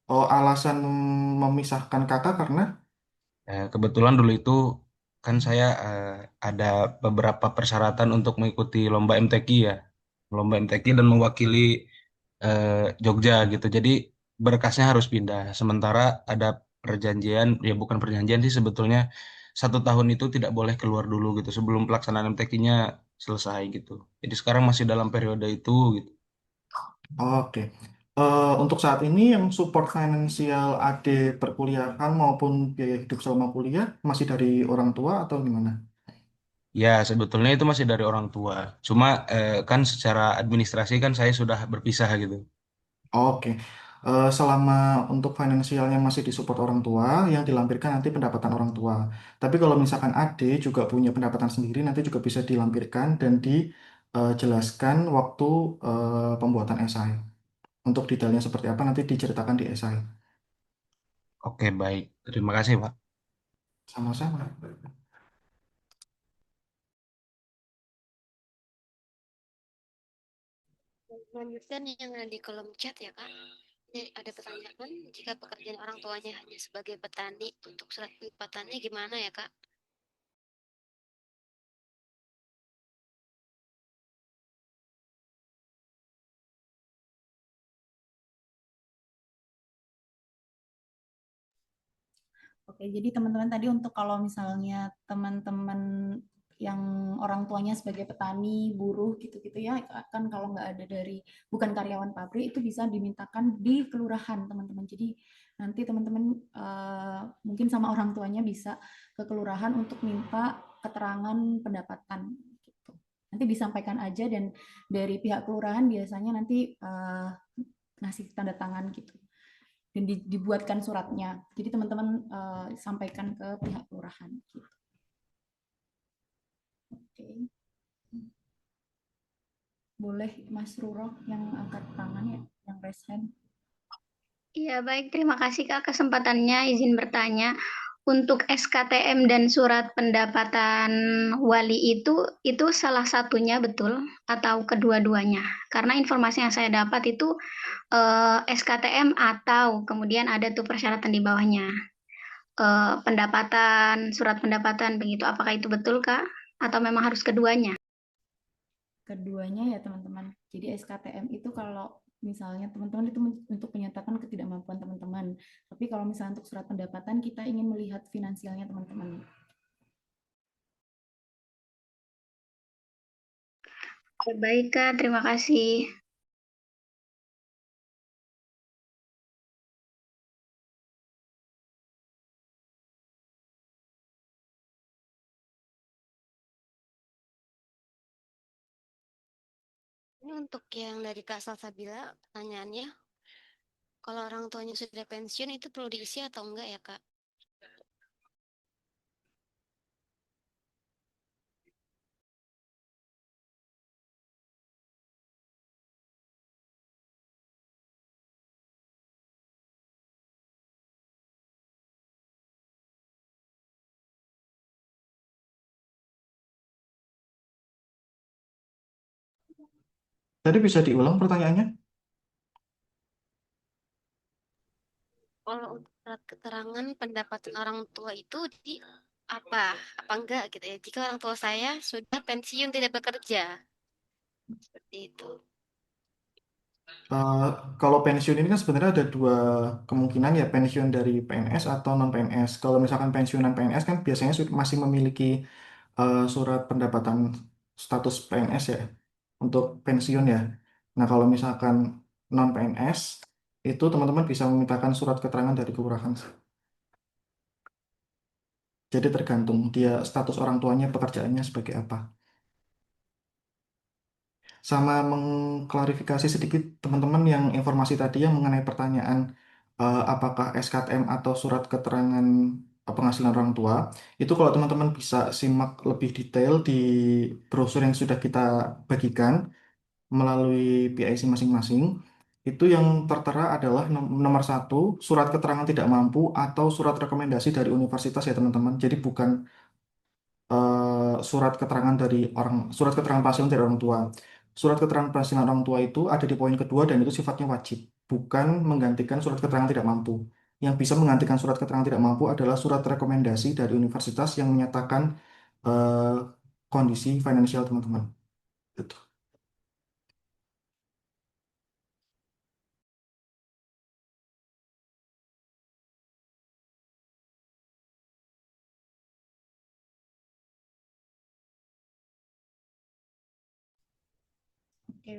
Speaker 9: Oh, alasan memisahkan kakak karena
Speaker 11: Kebetulan dulu itu kan saya ada beberapa persyaratan untuk mengikuti lomba MTQ ya, lomba MTQ dan mewakili Jogja gitu. Jadi berkasnya harus pindah. Sementara ada perjanjian, ya bukan perjanjian sih sebetulnya 1 tahun itu tidak boleh keluar dulu gitu sebelum pelaksanaan MTQ-nya selesai gitu. Jadi sekarang masih dalam periode itu gitu.
Speaker 9: oke. Untuk saat ini yang support finansial Ade perkuliahan maupun biaya hidup selama kuliah masih dari orang tua atau gimana?
Speaker 11: Ya, sebetulnya itu masih dari orang tua. Cuma kan secara administrasi kan saya sudah berpisah gitu.
Speaker 9: Oke. Selama untuk finansialnya masih disupport orang tua, yang dilampirkan nanti pendapatan orang tua. Tapi kalau misalkan Ade juga punya pendapatan sendiri, nanti juga bisa dilampirkan dan dijelaskan waktu pembuatan esai. Untuk detailnya seperti apa nanti diceritakan di esai.
Speaker 11: Oke, baik. Terima kasih, Pak.
Speaker 9: Sama-sama.
Speaker 1: Lanjutkan yang ada di kolom chat ya, Kak. Ini ada pertanyaan, jika pekerjaan orang tuanya hanya sebagai petani, untuk surat pendapatannya gimana ya, Kak?
Speaker 6: Oke, jadi teman-teman tadi untuk kalau misalnya teman-teman yang orang tuanya sebagai petani, buruh gitu-gitu ya, kan kalau nggak ada dari bukan karyawan pabrik itu bisa dimintakan di kelurahan teman-teman. Jadi nanti teman-teman mungkin sama orang tuanya bisa ke kelurahan untuk minta keterangan pendapatan gitu. Nanti disampaikan aja dan dari pihak kelurahan biasanya nanti ngasih tanda tangan gitu dan dibuatkan suratnya. Jadi teman-teman sampaikan ke pihak kelurahan. Gitu. Oke. Boleh Mas Ruro yang angkat tangan ya, yang raise hand.
Speaker 12: Iya, baik. Terima kasih Kak kesempatannya. Izin bertanya. Untuk SKTM dan surat pendapatan wali itu salah satunya betul atau kedua-duanya? Karena informasi yang saya dapat itu SKTM atau kemudian ada tuh persyaratan di bawahnya. Pendapatan, surat pendapatan begitu. Apakah itu betul Kak? Atau memang harus keduanya?
Speaker 6: Keduanya ya teman-teman. Jadi SKTM itu kalau misalnya teman-teman itu untuk menyatakan ketidakmampuan teman-teman. Tapi kalau misalnya untuk surat pendapatan kita ingin melihat finansialnya teman-teman.
Speaker 12: Baik Kak, terima kasih.
Speaker 1: Ini untuk yang dari Kak Salsabila, pertanyaannya, kalau orang tuanya sudah pensiun itu perlu diisi atau enggak ya, Kak?
Speaker 9: Tadi bisa diulang pertanyaannya?
Speaker 1: Kalau untuk surat keterangan pendapatan orang tua itu di apa enggak gitu ya? Jika orang tua saya sudah pensiun tidak bekerja, seperti itu.
Speaker 9: Eh, Kalau pensiun ini kan sebenarnya ada dua kemungkinan ya, pensiun dari PNS atau non PNS. Kalau misalkan pensiunan PNS kan biasanya masih memiliki surat pendapatan status PNS ya untuk pensiun ya. Nah kalau misalkan non PNS itu teman-teman bisa memintakan surat keterangan dari kelurahan. Jadi tergantung dia status orang tuanya pekerjaannya sebagai apa. Sama mengklarifikasi sedikit teman-teman yang informasi tadi yang mengenai pertanyaan apakah SKTM atau surat keterangan penghasilan orang tua, itu kalau teman-teman bisa simak lebih detail di brosur yang sudah kita bagikan melalui PIC masing-masing, itu yang tertera adalah nomor satu, surat keterangan tidak mampu atau surat rekomendasi dari universitas ya teman-teman. Jadi bukan surat keterangan penghasilan dari orang tua. Surat keterangan penghasilan orang tua itu ada di poin kedua dan itu sifatnya wajib, bukan menggantikan surat keterangan tidak mampu. Yang bisa menggantikan surat keterangan tidak mampu adalah surat rekomendasi dari universitas yang menyatakan eh, kondisi finansial teman-teman. Gitu.
Speaker 6: Oke,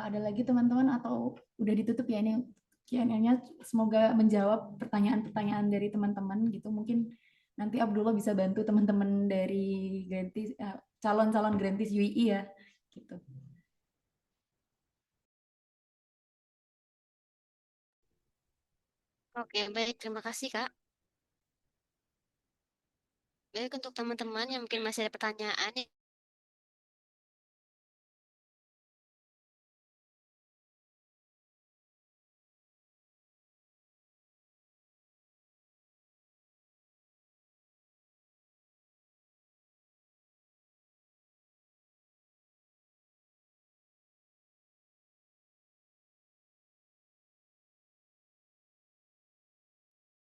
Speaker 6: ada lagi teman-teman atau udah ditutup ya ini Q&A-nya? Semoga menjawab pertanyaan-pertanyaan dari teman-teman gitu. Mungkin nanti Abdullah bisa bantu teman-teman dari Grantis, calon-calon Grantis UII ya, gitu.
Speaker 1: Oke, baik. Terima kasih, Kak. Baik, untuk teman-teman yang mungkin masih ada pertanyaan,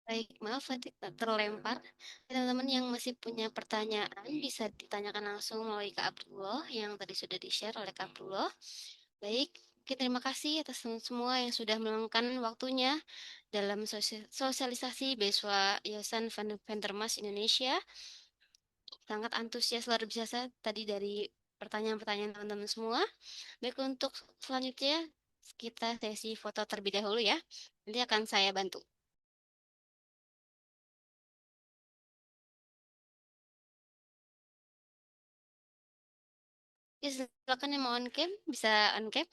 Speaker 1: baik, maaf tadi terlempar. Teman-teman yang masih punya pertanyaan bisa ditanyakan langsung melalui Kak Abdullah yang tadi sudah di-share oleh Kak Abdullah. Baik, oke, terima kasih atas semua yang sudah meluangkan waktunya dalam sosialisasi beasiswa Yayasan Vandermas Indonesia. Sangat antusias luar biasa tadi dari pertanyaan-pertanyaan teman-teman semua. Baik, untuk selanjutnya kita sesi foto terlebih dahulu ya. Nanti akan saya bantu. Ya, silakan yang mau on cam bisa on cam.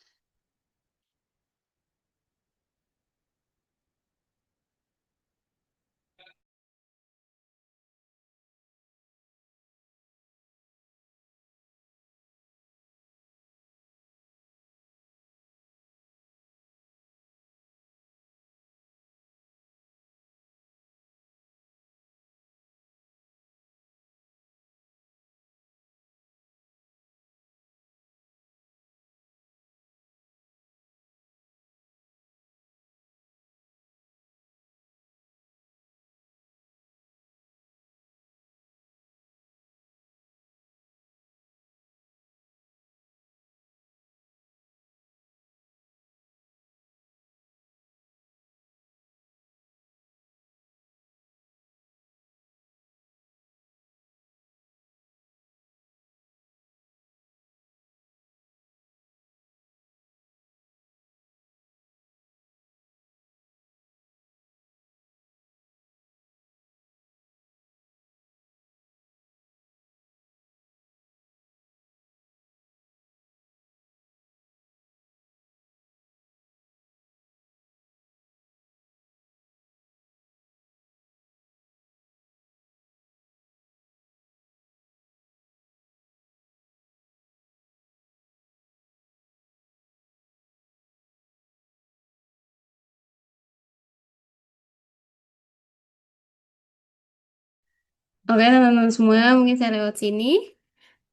Speaker 13: Oke, teman-teman semua, mungkin saya lewat sini.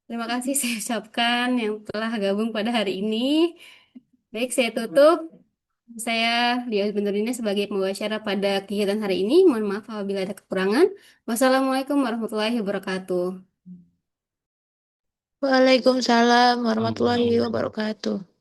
Speaker 13: Terima kasih saya ucapkan yang telah gabung pada hari ini. Baik, saya tutup. Saya Lia Benturina sebagai pembicara pada kegiatan hari ini. Mohon maaf apabila ada kekurangan. Wassalamualaikum warahmatullahi wabarakatuh.
Speaker 3: Waalaikumsalam warahmatullahi wabarakatuh.